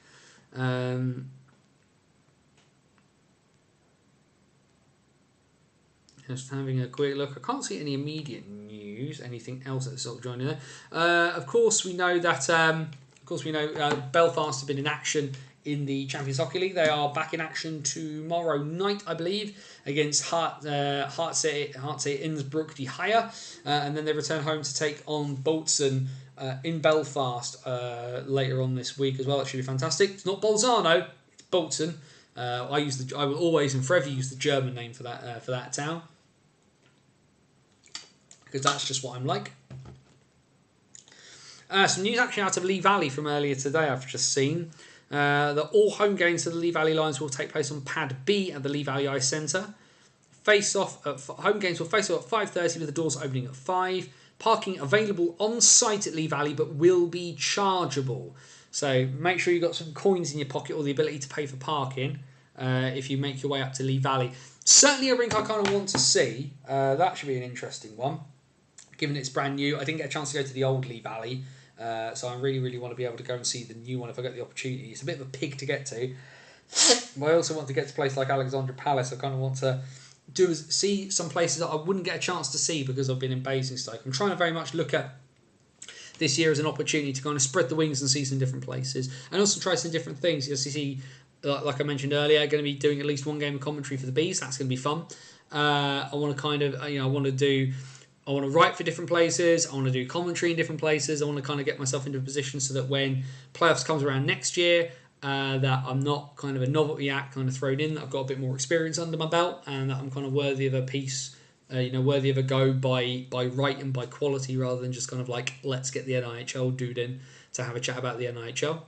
Just having a quick look. I can't see any immediate news. Anything else that's sort of joining there? Of course, we know that. Belfast have been in action in the Champions Hockey League. They are back in action tomorrow night, I believe, against Heartsay Innsbruck Die Higher, and then they return home to take on Bolton in Belfast later on this week as well. That should be fantastic. It's not Bolzano, it's Bolton. I will always and forever use the German name for that town, because that's just what I'm like. Some news actually out of Lee Valley from earlier today I've just seen. That all home games for the Lee Valley Lions will take place on Pad B at the Lee Valley Ice Centre. Home games will face off at 5:30 with the doors opening at 5. Parking available on site at Lee Valley but will be chargeable. So make sure you've got some coins in your pocket or the ability to pay for parking if you make your way up to Lee Valley. Certainly a rink I kind of want to see. That should be an interesting one, given it's brand new. I didn't get a chance to go to the old Lee Valley, so I really, really want to be able to go and see the new one if I get the opportunity. It's a bit of a pig to get to, but I also want to get to a place like Alexandra Palace. I kind of want to see some places that I wouldn't get a chance to see because I've been in Basingstoke. I'm trying to very much look at this year as an opportunity to kind of spread the wings and see some different places, and also try some different things. As you see, like I mentioned earlier, going to be doing at least one game of commentary for the Bees. That's going to be fun. I want to kind of, I want to write for different places. I want to do commentary in different places. I want to kind of get myself into a position so that when playoffs comes around next year, that I'm not kind of a novelty act kind of thrown in, that I've got a bit more experience under my belt, and that I'm kind of worthy of a piece, worthy of a go by right and by quality, rather than just kind of like, let's get the NIHL dude in to have a chat about the NIHL.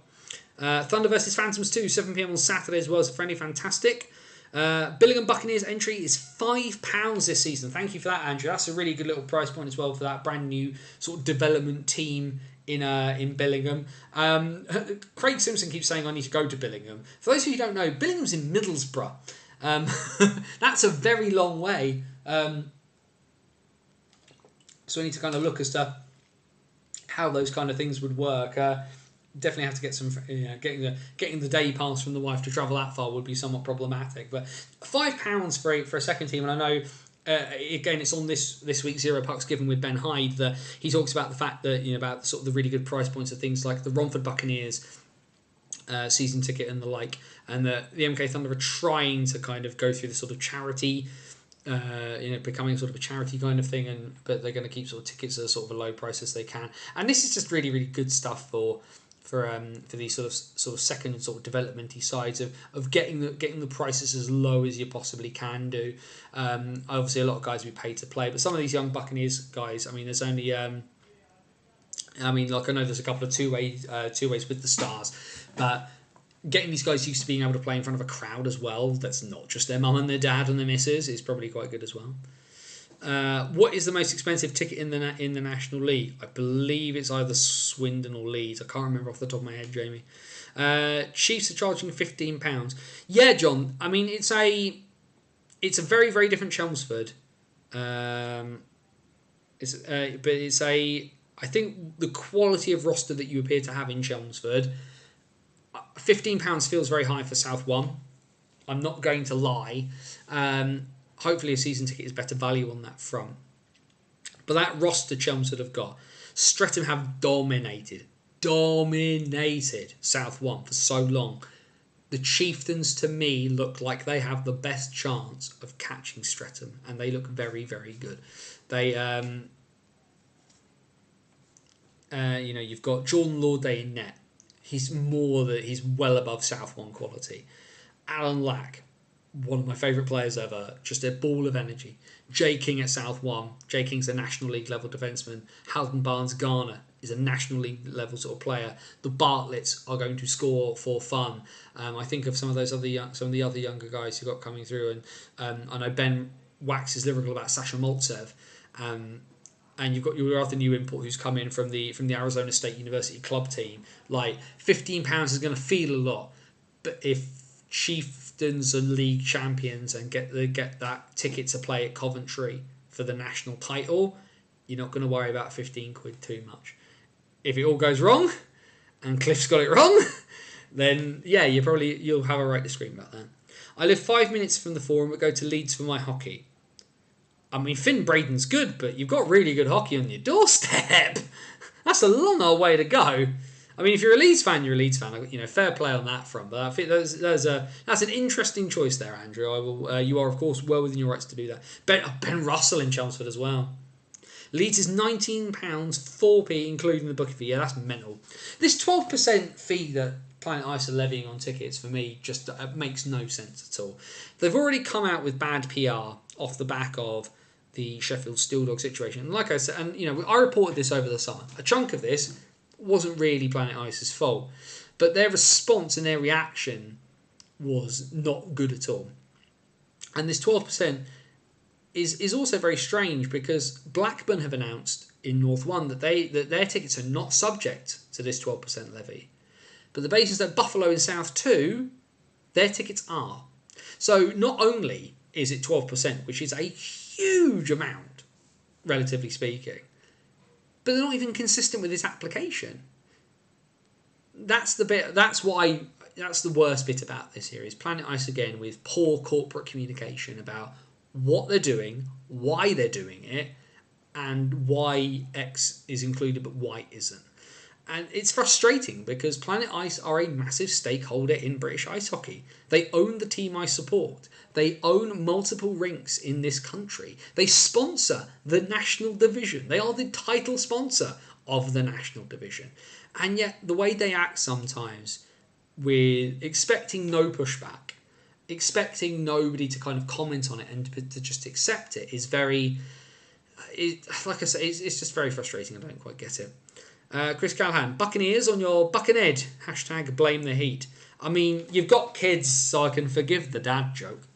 Thunder versus Phantoms 2, 7 p.m. on Saturday as well as a friendly. Fantastic. Billingham Buccaneers entry is £5 this season. Thank you for that, Andrew. That's a really good little price point as well for that brand new sort of development team in Billingham. Craig Simpson keeps saying I need to go to Billingham. For those of you who don't know, Billingham's in Middlesbrough. That's a very long way. So we need to kind of look as to how those kind of things would work. Definitely have to get some, getting the day pass from the wife to travel that far would be somewhat problematic. But £5 for a second team, and I know again it's on this week's Zero Pucks Given with Ben Hyde that he talks about the fact that about sort of the really good price points of things like the Romford Buccaneers season ticket and the like, and the MK Thunder are trying to kind of go through the sort of charity. Becoming sort of a charity kind of thing, but they're going to keep sort of tickets at a sort of a low price as they can. And this is just really, really good stuff for these sort of second sort of developmenty sides of getting the prices as low as you possibly can do. Obviously, a lot of guys will be paid to play, but some of these young Buccaneers guys, I mean, there's only I know there's a couple of two ways with the Stars, but getting these guys used to being able to play in front of a crowd as well, that's not just their mum and their dad and their missus, is probably quite good as well. What is the most expensive ticket in the National League? I believe it's either Swindon or Leeds. I can't remember off the top of my head, Jamie. Chiefs are charging £15. Yeah, John. I mean, it's a very, very different Chelmsford. I think the quality of roster that you appear to have in Chelmsford, £15 feels very high for South One. I'm not going to lie. Hopefully a season ticket is better value on that front. But that roster Chelmsford have got, Streatham have dominated South One for so long. The Chieftains, to me, look like they have the best chance of catching Streatham, and they look very, very good. They, you've got Jordan Lorday in net. He's well above South One quality. Alan Lack, one of my favourite players ever, just a ball of energy. Jay King at South One. Jay King's a National League level defenceman. Halton Barnes-Garner is a National League level sort of player. The Bartletts are going to score for fun. I think of some of the other younger guys who got coming through, and I know Ben waxes lyrical about Sasha Maltsev. And you've got your other new import who's come in from the Arizona State University club team. Like, £15 is going to feel a lot, but if Chieftains are league champions and get that ticket to play at Coventry for the national title, you're not going to worry about 15 quid too much. If it all goes wrong, and Cliff's got it wrong, then yeah, you'll have a right to scream about that. I live 5 minutes from the Forum, but go to Leeds for my hockey. I mean, Finn Braden's good, but you've got really good hockey on your doorstep. That's a long old way to go. I mean, if you're a Leeds fan, you're a Leeds fan. Fair play on that front. But I think that's an interesting choice there, Andrew. You are, of course, well within your rights to do that. Ben Russell in Chelmsford as well. Leeds is £19, 4p, including the booking fee. Yeah, that's mental. This 12% fee that Planet Ice are levying on tickets, for me, just makes no sense at all. They've already come out with bad PR off the back of the Sheffield Steel Dog situation. And like I said, I reported this over the summer. A chunk of this wasn't really Planet Ice's fault. But their response and their reaction was not good at all. And this 12% is also very strange because Blackburn have announced in North 1 that their tickets are not subject to this 12% levy. But the basis that Buffalo in South 2, their tickets are. So not only is it 12%, which is a huge amount, relatively speaking, but they're not even consistent with this application. That's the worst bit about this here is Planet Ice again with poor corporate communication about what they're doing, why they're doing it, and why X is included but Y isn't. And it's frustrating because Planet Ice are a massive stakeholder in British ice hockey. They own the team I support. They own multiple rinks in this country. They sponsor the national division. They are the title sponsor of the national division. And yet the way they act sometimes with expecting no pushback, expecting nobody to kind of comment on it and to just accept it is very, like I say, it's just very frustrating. I don't quite get it. Chris Callahan, Buccaneers on your Buccaneed. Hashtag blame the heat. I mean, you've got kids, so I can forgive the dad joke.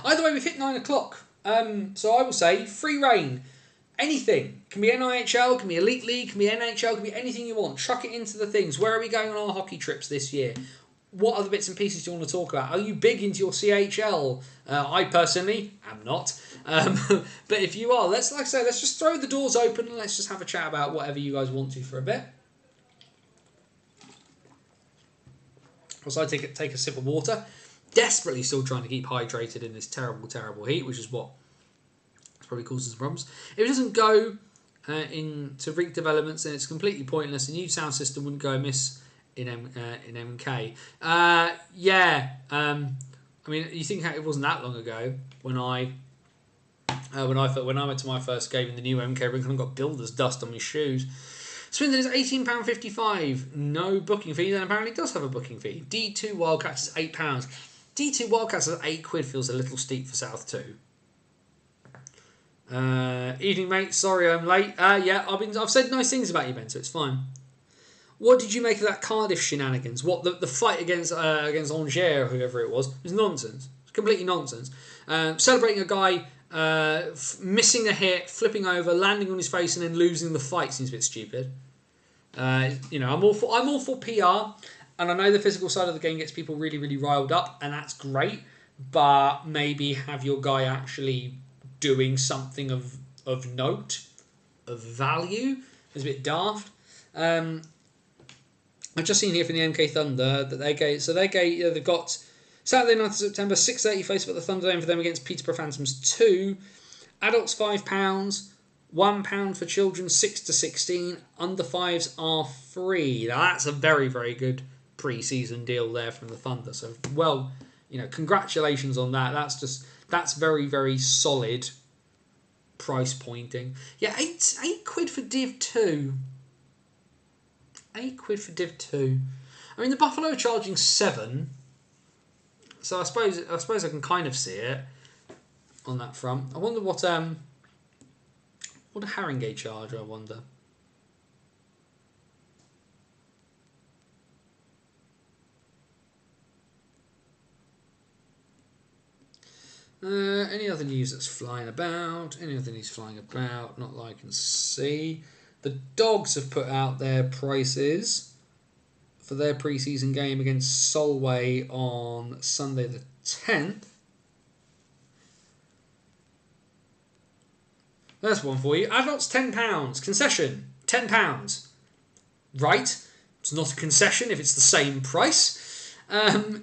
Either way, we've hit 9 o'clock. So I will say, free reign. Anything. Can be NIHL, can be Elite League, can be NHL, can be anything you want. Chuck it into the things. Where are we going on our hockey trips this year? What other bits and pieces do you want to talk about? Are you big into your CHL? I personally am not. But if you are, let's just throw the doors open and let's just have a chat about whatever you guys want to for a bit. Also, I take a sip of water. Desperately still trying to keep hydrated in this terrible, terrible heat, which is what probably causes problems. If it doesn't go into rig developments, then it's completely pointless. A new sound system wouldn't go amiss in MK. I mean, you think it wasn't that long ago when I went to my first game in the new MK rink and got builder's dust on my shoes. Swindon is £18.55, no booking fee. Then apparently does have a booking fee. D2 Wildcats is £8. D2 Wildcats at £8 feels a little steep for South 2. Evening, mate. Sorry I'm late. Yeah, I've said nice things about you, Ben, so it's fine. What did you make of that Cardiff shenanigans? What the fight against Angers or whoever it was nonsense. It's completely nonsense. Celebrating a guy missing a hit, flipping over, landing on his face, and then losing the fight seems a bit stupid. I'm all for PR, and I know the physical side of the game gets people really, really riled up, and that's great. But maybe have your guy actually doing something of note, of value. It's a bit daft. I've just seen here from the MK Thunder that they've got Saturday 9th of September, 6:30 face up at the Thunderdome for them against Peterborough Phantoms 2. Adults £5, £1 for children 6 to 16. Under 5s are free. Now that's a very, very good pre-season deal there from the Thunder. So congratulations on that. That's very, very solid price pointing. Yeah, £8 for Div 2. £8 for Div 2. I mean, the Buffalo are charging 7, so I suppose I can kind of see it on that front. I wonder what a Haringey charge. I wonder. Any other news that's flying about? Not that I can see. The Dogs have put out their prices for their pre-season game against Solway on Sunday the 10th. There's one for you. Adults £10. Concession £10. Right. It's not a concession if it's the same price.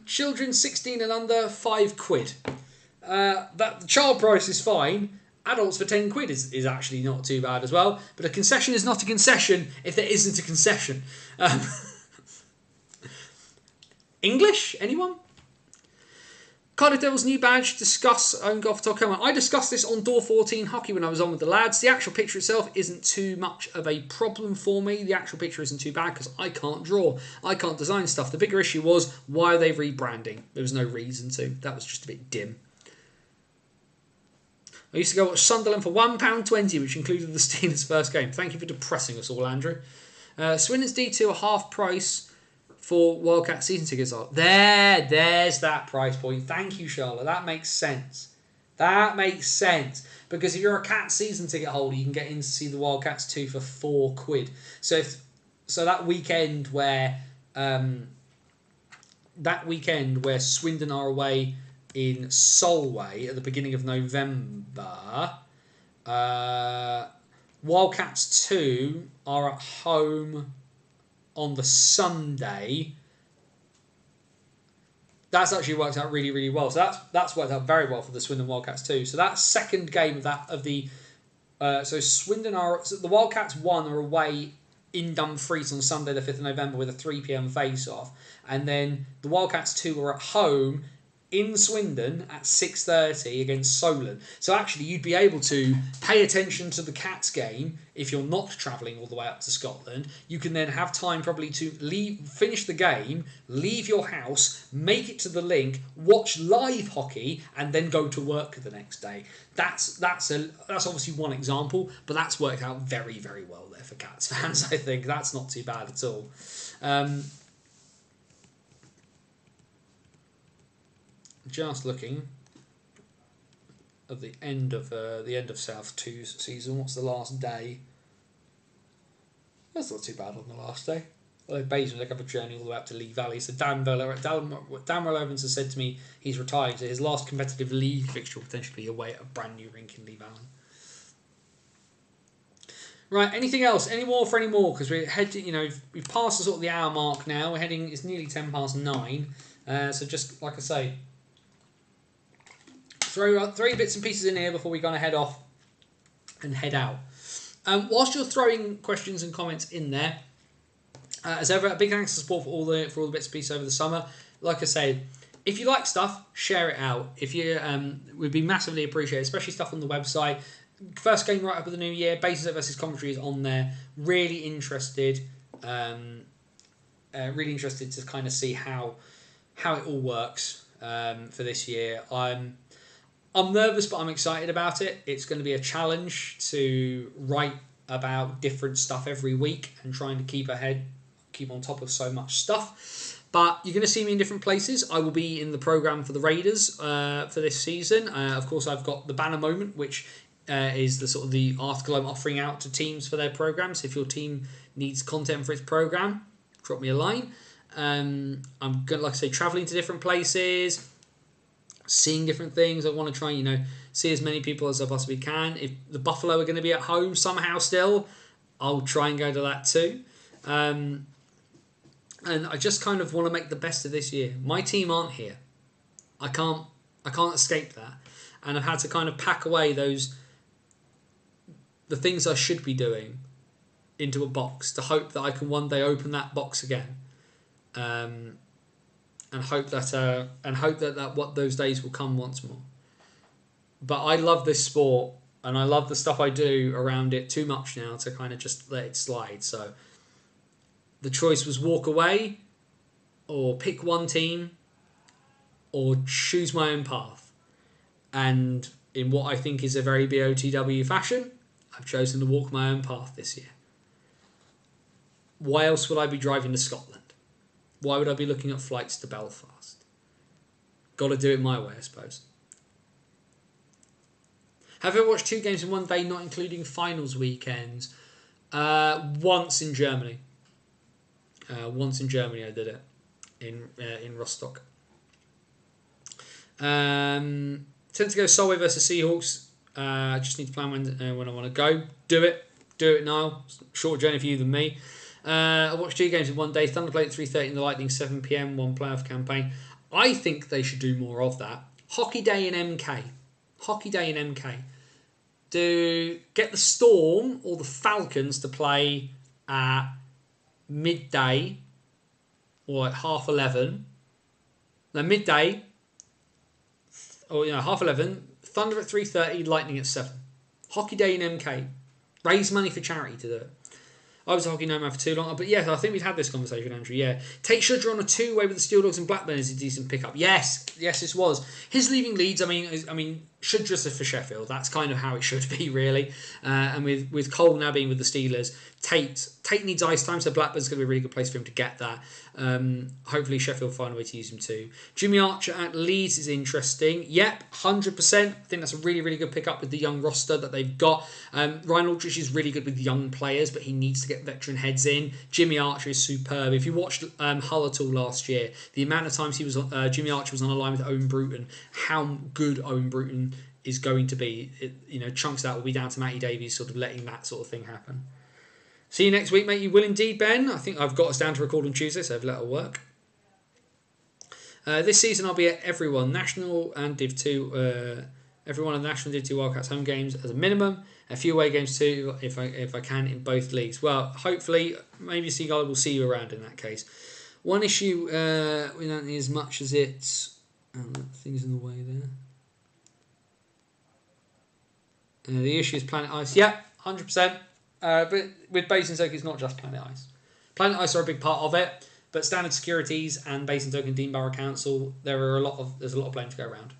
Children 16 and under £5. The child price is fine. Adults for £10 is actually not too bad as well. But a concession is not a concession if there isn't a concession. English? Anyone? Cardiff Devils new badge. Discuss own golf.com. I discussed this on Door 14 Hockey when I was on with the lads. The actual picture itself isn't too much of a problem for me. The actual picture isn't too bad because I can't draw. I can't design stuff. The bigger issue was, why are they rebranding? There was no reason to. That was just a bit dim. I used to go watch Sunderland for £1.20, which included the Steelers' first game. Thank you for depressing us all, Andrew. Swindon's D2 are half price for Wildcat season tickets. There's that price point. Thank you, Charlotte. That makes sense. That makes sense. Because if you're a Cat season ticket holder, you can get in to see the Wildcats 2 for £4. So that weekend where Swindon are away in Solway at the beginning of November, Wildcats 2 are at home on the Sunday. That's actually worked out really, really well. So that's worked out very well for the Swindon Wildcats 2. So that second game so Swindon the Wildcats 1 are away in Dumfries on Sunday the 5th of November with a 3 p.m. face-off, and then the Wildcats 2 are at home in Swindon at 6:30 against Solent. So actually you'd be able to pay attention to the Cats game if you're not travelling all the way up to Scotland. You can then have time probably to finish the game, leave your house, make it to the link, watch live hockey, and then go to work the next day. That's obviously one example, but that's worked out very, very well there for Cats fans. I think that's not too bad at all. Just looking at the end of South 2's season. What's the last day? That's not too bad on the last day. Although Basin will have a journey all the way up to Lee Valley. So Dan Evans has said to me he's retiring. So his last competitive league fixture will potentially be away at a brand new rink in Lee Valley. Right, anything else? Any more? Because we're heading, we've passed the sort of the hour mark now. We're heading, it's nearly 9:10. So just like I say, throw 3 bits and pieces in here before we kind of head off and head out. Whilst you're throwing questions and comments in there, as ever, a big thanks to support for all the bits and pieces over the summer. Like I say, if you like stuff, share it out. If you would be massively appreciated, especially stuff on the website. First game right up of the new year, Basis versus commentary is on there. Really interested to kind of see how it all works for this year. I'm nervous, but I'm excited about it. It's going to be a challenge to write about different stuff every week and trying to keep on top of so much stuff. But you're going to see me in different places. I will be in the programme for the Raiders for this season. Of course, I've got the Banner Moment, which is the sort of the article I'm offering out to teams for their programmes. If your team needs content for its programme, drop me a line. I'm going to, like I say, travelling to different places, seeing different things. I want to try, see as many people as I possibly can. If the Buffalo are going to be at home somehow still, I'll try and go to that too. And I just kind of want to make the best of this year. My team aren't here. I can't escape that. And I've had to kind of pack away the things I should be doing into a box to hope that I can one day open that box again. And hope that what those days will come once more. But I love this sport and I love the stuff I do around it too much now to kind of just let it slide. So the choice was walk away or pick one team or choose my own path. And in what I think is a very BOTW fashion, I've chosen to walk my own path this year. Why else would I be driving to Scotland? Why would I be looking at flights to Belfast? Got to do it my way, I suppose. Have you ever watched 2 games in one day, not including finals weekends? Once in Germany. Once in Germany I did it. In Rostock. Tend to go Solway versus Seahawks. Just need to plan when I want to go. Do it. Do it now. Shorter journey for you than me. I watched 2 games in one day. Thunder played at 3:30 and the Lightning 7 p.m. One playoff campaign. I think they should do more of that. Hockey Day in MK. Hockey Day in MK. Get the Storm or the Falcons to play at midday or at 11:30. No, midday or 11:30. Thunder at 3:30. Lightning at 7. Hockey Day in MK. Raise money for charity to do it. I was a hockey nomad for too long. But yeah, I think we've had this conversation, Andrew. Yeah. Take Shudder on a 2-way with the Steel Dogs and Blackburn is a decent pickup. Yes, this was. His leaving Leeds, I mean, should just for Sheffield. That's kind of how it should be, really. And with Cole now being with the Steelers, Tate needs ice time, so Blackburn's going to be a really good place for him to get that. Hopefully Sheffield find a way to use him too. Jimmy Archer at Leeds is interesting. Yep, 100%. I think that's a really, really good pickup with the young roster that they've got. Ryan Aldrich is really good with young players, but he needs to get veteran heads in. Jimmy Archer is superb. If you watched Hull at all last year, the amount of times Jimmy Archer was on a line with Owen Bruton, how good Owen Bruton is going to be. Chunks of that will be down to Matty Davies sort of letting that sort of thing happen. See you next week, mate. You will indeed, Ben. I think I've got us down to record on Tuesday, so that'll work. This season I'll be at everyone, National and Div 2, everyone of the National Div 2 Wildcats home games as a minimum, a few away games too, if I can, in both leagues. Well, hopefully, maybe Seagull will see you around in that case. One issue we don't need as much as it's... things in the way there. The issue is Planet Ice. Yeah, 100%. But with Basingstoke, it's not just Planet Ice. Planet Ice are a big part of it, but Standard Securities and Basingstoke and Dean Borough Council, there's a lot of blame to go around.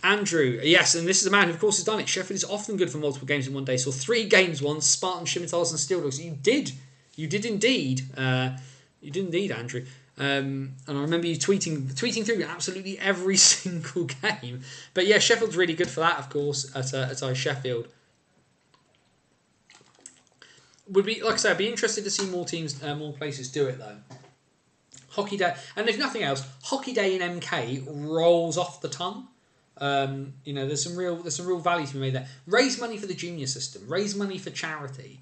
Andrew, yes, and this is a man who, of course, has done it. Sheffield is often good for multiple games in one day. Saw 3 games once: Spartan, Scimitars, and Steel Dogs. You did indeed. You did indeed, Andrew. And I remember you tweeting through absolutely every single game. But yeah, Sheffield's really good for that, of course, at Sheffield. Would be, like I said, I'd be interested to see more teams, more places do it though. Hockey Day, and if nothing else, Hockey Day in MK rolls off the tongue. There's some real value to be made there. Raise money for the junior system. Raise money for charity.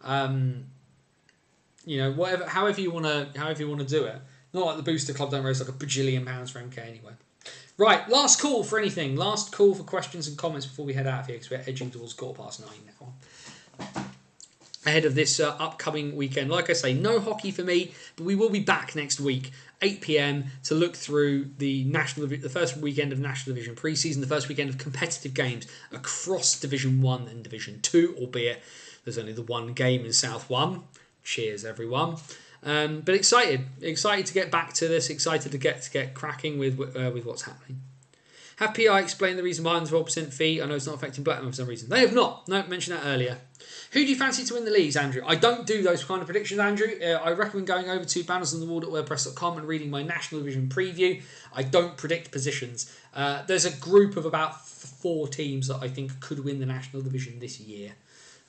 However you want to do it. Not like the Booster Club don't raise like £1 bajillion for MK anyway. Right, last call for anything. Last call for questions and comments before we head out of here because we're edging towards 9:15 now. Ahead of this upcoming weekend. Like I say, no hockey for me, but we will be back next week, 8 p.m, to look through the first weekend of National Division pre-season, the first weekend of competitive games across Division 1 and Division 2, albeit there's only the one game in South 1. Cheers, everyone. But excited to get back to this, excited to get cracking with what's happening. Have PI explained the reason behind the 12% fee? I know it's not affecting Blackburn for some reason. They have not. No, mentioned that earlier. Who do you fancy to win the leagues, Andrew? I don't do those kind of predictions, Andrew. I recommend going over to bannersonthewall.wordpress.com and reading my National Division preview. I don't predict positions. There's a group of about 4 teams that I think could win the National Division this year,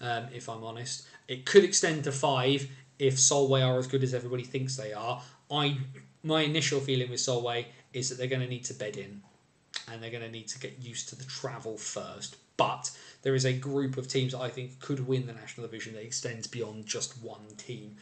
if I'm honest. It could extend to 5 if Solway are as good as everybody thinks they are. My initial feeling with Solway is that they're going to need to bed in and they're going to need to get used to the travel first. But there is a group of teams that I think could win the National Division that extends beyond just one team.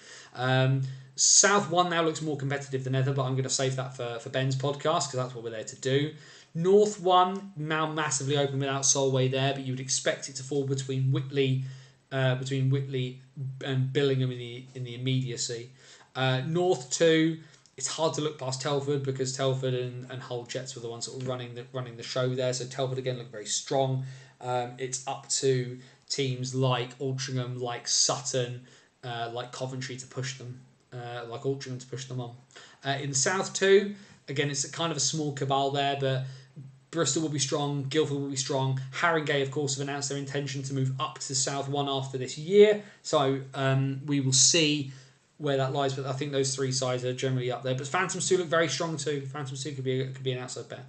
South 1 now looks more competitive than ever, but I'm going to save that for Ben's podcast because that's what we're there to do. North 1 now massively open without Solway there, but you would expect it to fall between Whitley and Billingham in the immediacy. North 2, it's hard to look past Telford because Telford and Hull Jets were the ones sort of running the show there. So Telford again look very strong. It's up to teams like Altrincham, like Sutton, like Coventry to push them, like Altrincham to push them on. In South 2, again, it's kind of a small cabal there, but Bristol will be strong, Guildford will be strong. Haringey, of course, have announced their intention to move up to South 1 after this year. So we will see where that lies, but I think those 3 sides are generally up there. But Phantoms 2 look very strong too. Phantoms 2 could be an outside bet.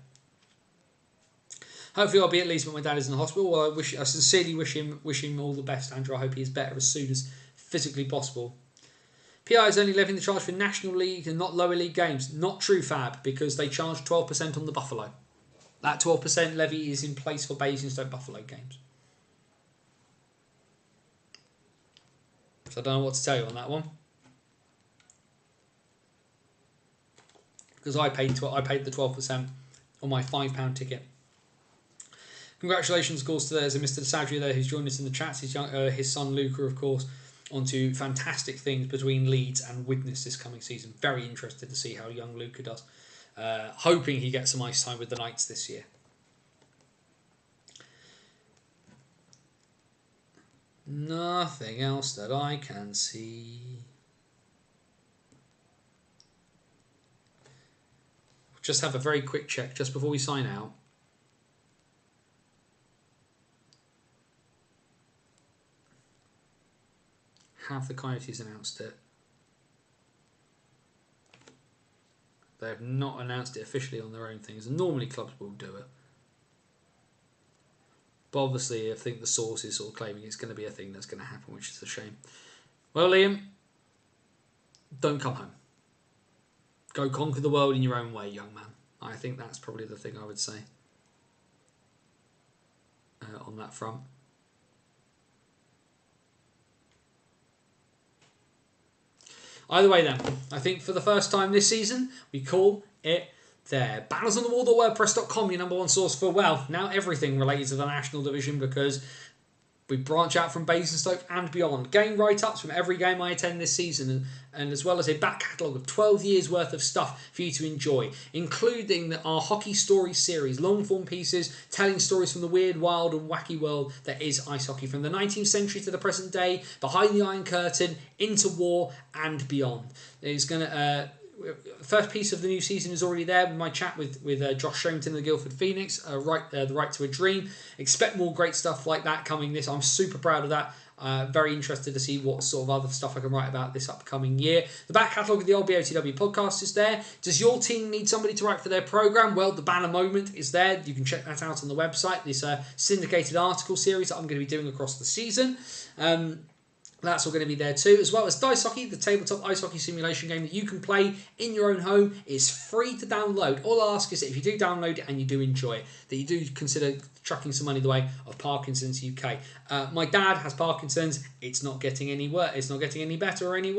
Hopefully I'll be at least when my dad is in the hospital. Well, I sincerely wish him all the best, Andrew. I hope he is better as soon as physically possible. PI is only levying the charge for National League and not lower league games. Not true, Fab, because they charge 12% on the Buffalo. That 12% levy is in place for Basingstoke Buffalo games. So I don't know what to tell you on that one. Because I paid the 12% on my £5 ticket. Congratulations, of course, to there's a Mr. Sadri there who's joined us in the chat. His son Luca, of course, onto fantastic things between Leeds and Widnes this coming season. Very interested to see how young Luca does. Hoping he gets some ice time with the Knights this year. Nothing else that I can see. Just have a very quick check just before we sign out. Have the Coyotes announced it? They have not announced it officially on their own things. Normally clubs will do it. But obviously I think the source is sort of claiming it's going to be a thing that's going to happen, which is a shame. Well, Liam, don't come home. Go conquer the world in your own way, young man. I think that's probably the thing I would say on that front. Either way then, I think for the first time this season, we call it there. BannersOnTheWall.wordpress.com, your number one source for, well, now everything related to the National Division, because we branch out from Basingstoke and beyond. Game write-ups from every game I attend this season, and as well as a back catalogue of 12 years worth of stuff for you to enjoy, including our Hockey Stories series, long-form pieces telling stories from the weird, wild and wacky world that is ice hockey, from the 19th century to the present day, behind the Iron Curtain, into war and beyond. It's going to... first piece of the new season is already there with my chat with Josh Sherrington of the Guildford Phoenix, the Right to a Dream. Expect more great stuff like that coming this. I'm super proud of that. Very interested to see what sort of other stuff I can write about this upcoming year. The back catalogue of the old BOTW podcast is there. Does your team need somebody to write for their programme? Well, the Banner Moment is there. You can check that out on the website. This syndicated article series that I'm going to be doing across the season. That's all going to be there too, as well as Dice Hockey, the tabletop ice hockey simulation game that you can play in your own home. It's free to download. All I ask is that if you do download it and you do enjoy it, that you do consider chucking some money the way of Parkinson's UK. My dad has Parkinson's. It's not getting any worse. It's not getting any better or any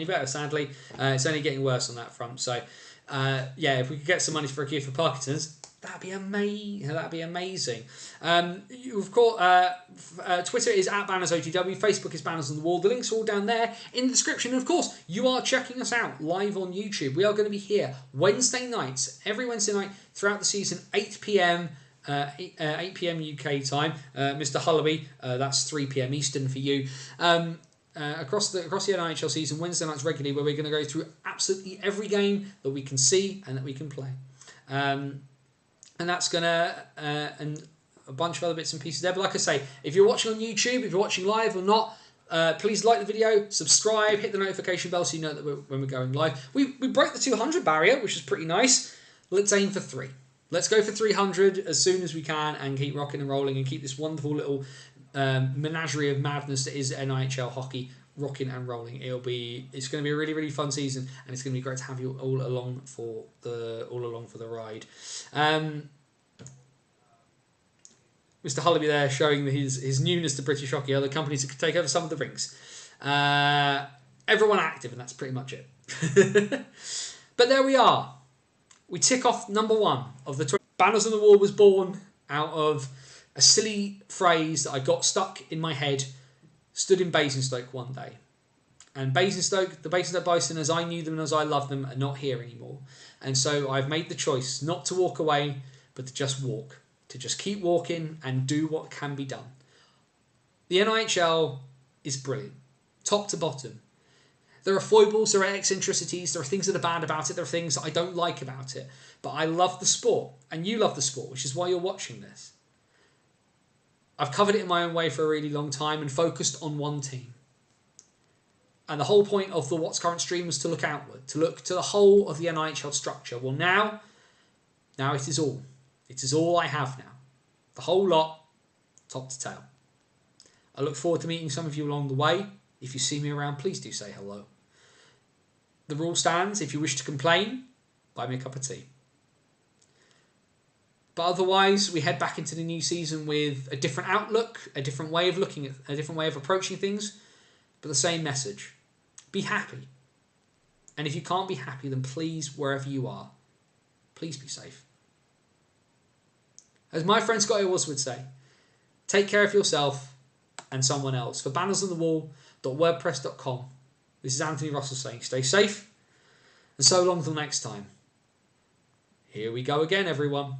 better. Sadly, it's only getting worse on that front. So, yeah, if we could get some money for a gift for Parkinson's, that'd be amazing. That'd be amazing. You've got Twitter is @BannersOTW. Facebook is Banners on the Wall. The links are all down there in the description. And of course, you are checking us out live on YouTube. We are going to be here Wednesday nights, every Wednesday night throughout the season, 8 p.m. 8 p.m. UK time. Mr. Hullaby, that's 3 p.m. Eastern for you. Across the NHL season, Wednesday nights regularly, where we're going to go through absolutely every game that we can see and that we can play. And that's going to, and a bunch of other bits and pieces there. But like I say, if you're watching on YouTube, if you're watching live or not, please like the video, subscribe, hit the notification bell so you know that when we're going live. We broke the 200 barrier, which is pretty nice. Let's aim for 3. Let's go for 300 as soon as we can and keep rocking and rolling and keep this wonderful little menagerie of madness that is NHL hockey rocking and rolling. It's going to be a really, really fun season, and it's going to be great to have you all along for the ride. Mr. Hullaby there showing his newness to British hockey. Other companies that could take over some of the rinks. Everyone active, and that's pretty much it. But there we are. We tick off number 1 of the Banners on the Wall was born out of a silly phrase that I got stuck in my head. Stood in Basingstoke one day. And the Basingstoke Bison, as I knew them and as I loved them, are not here anymore. And so I've made the choice not to walk away, but to just walk. To just keep walking and do what can be done. The NIHL is brilliant. Top to bottom. There are foibles, there are eccentricities, there are things that are bad about it, there are things that I don't like about it. But I love the sport, and you love the sport, which is why you're watching this. I've covered it in my own way for a really long time and focused on one team. And the whole point of the What's Current stream was to look outward, to look to the whole of the NIHL structure. Well, now it is all. It is all I have now. The whole lot, top to tail. I look forward to meeting some of you along the way. If you see me around, please do say hello. The rule stands. If you wish to complain, buy me a cup of tea. But otherwise, we head back into the new season with a different outlook, a different way of looking at, a different way of approaching things, but the same message. Be happy. And if you can't be happy, then please, wherever you are, please be safe. As my friend Scotty Wills would say, take care of yourself and someone else. For bannersonthewall.wordpress.com, this is Anthony Russell saying, stay safe, and so long till next time. Here we go again, everyone.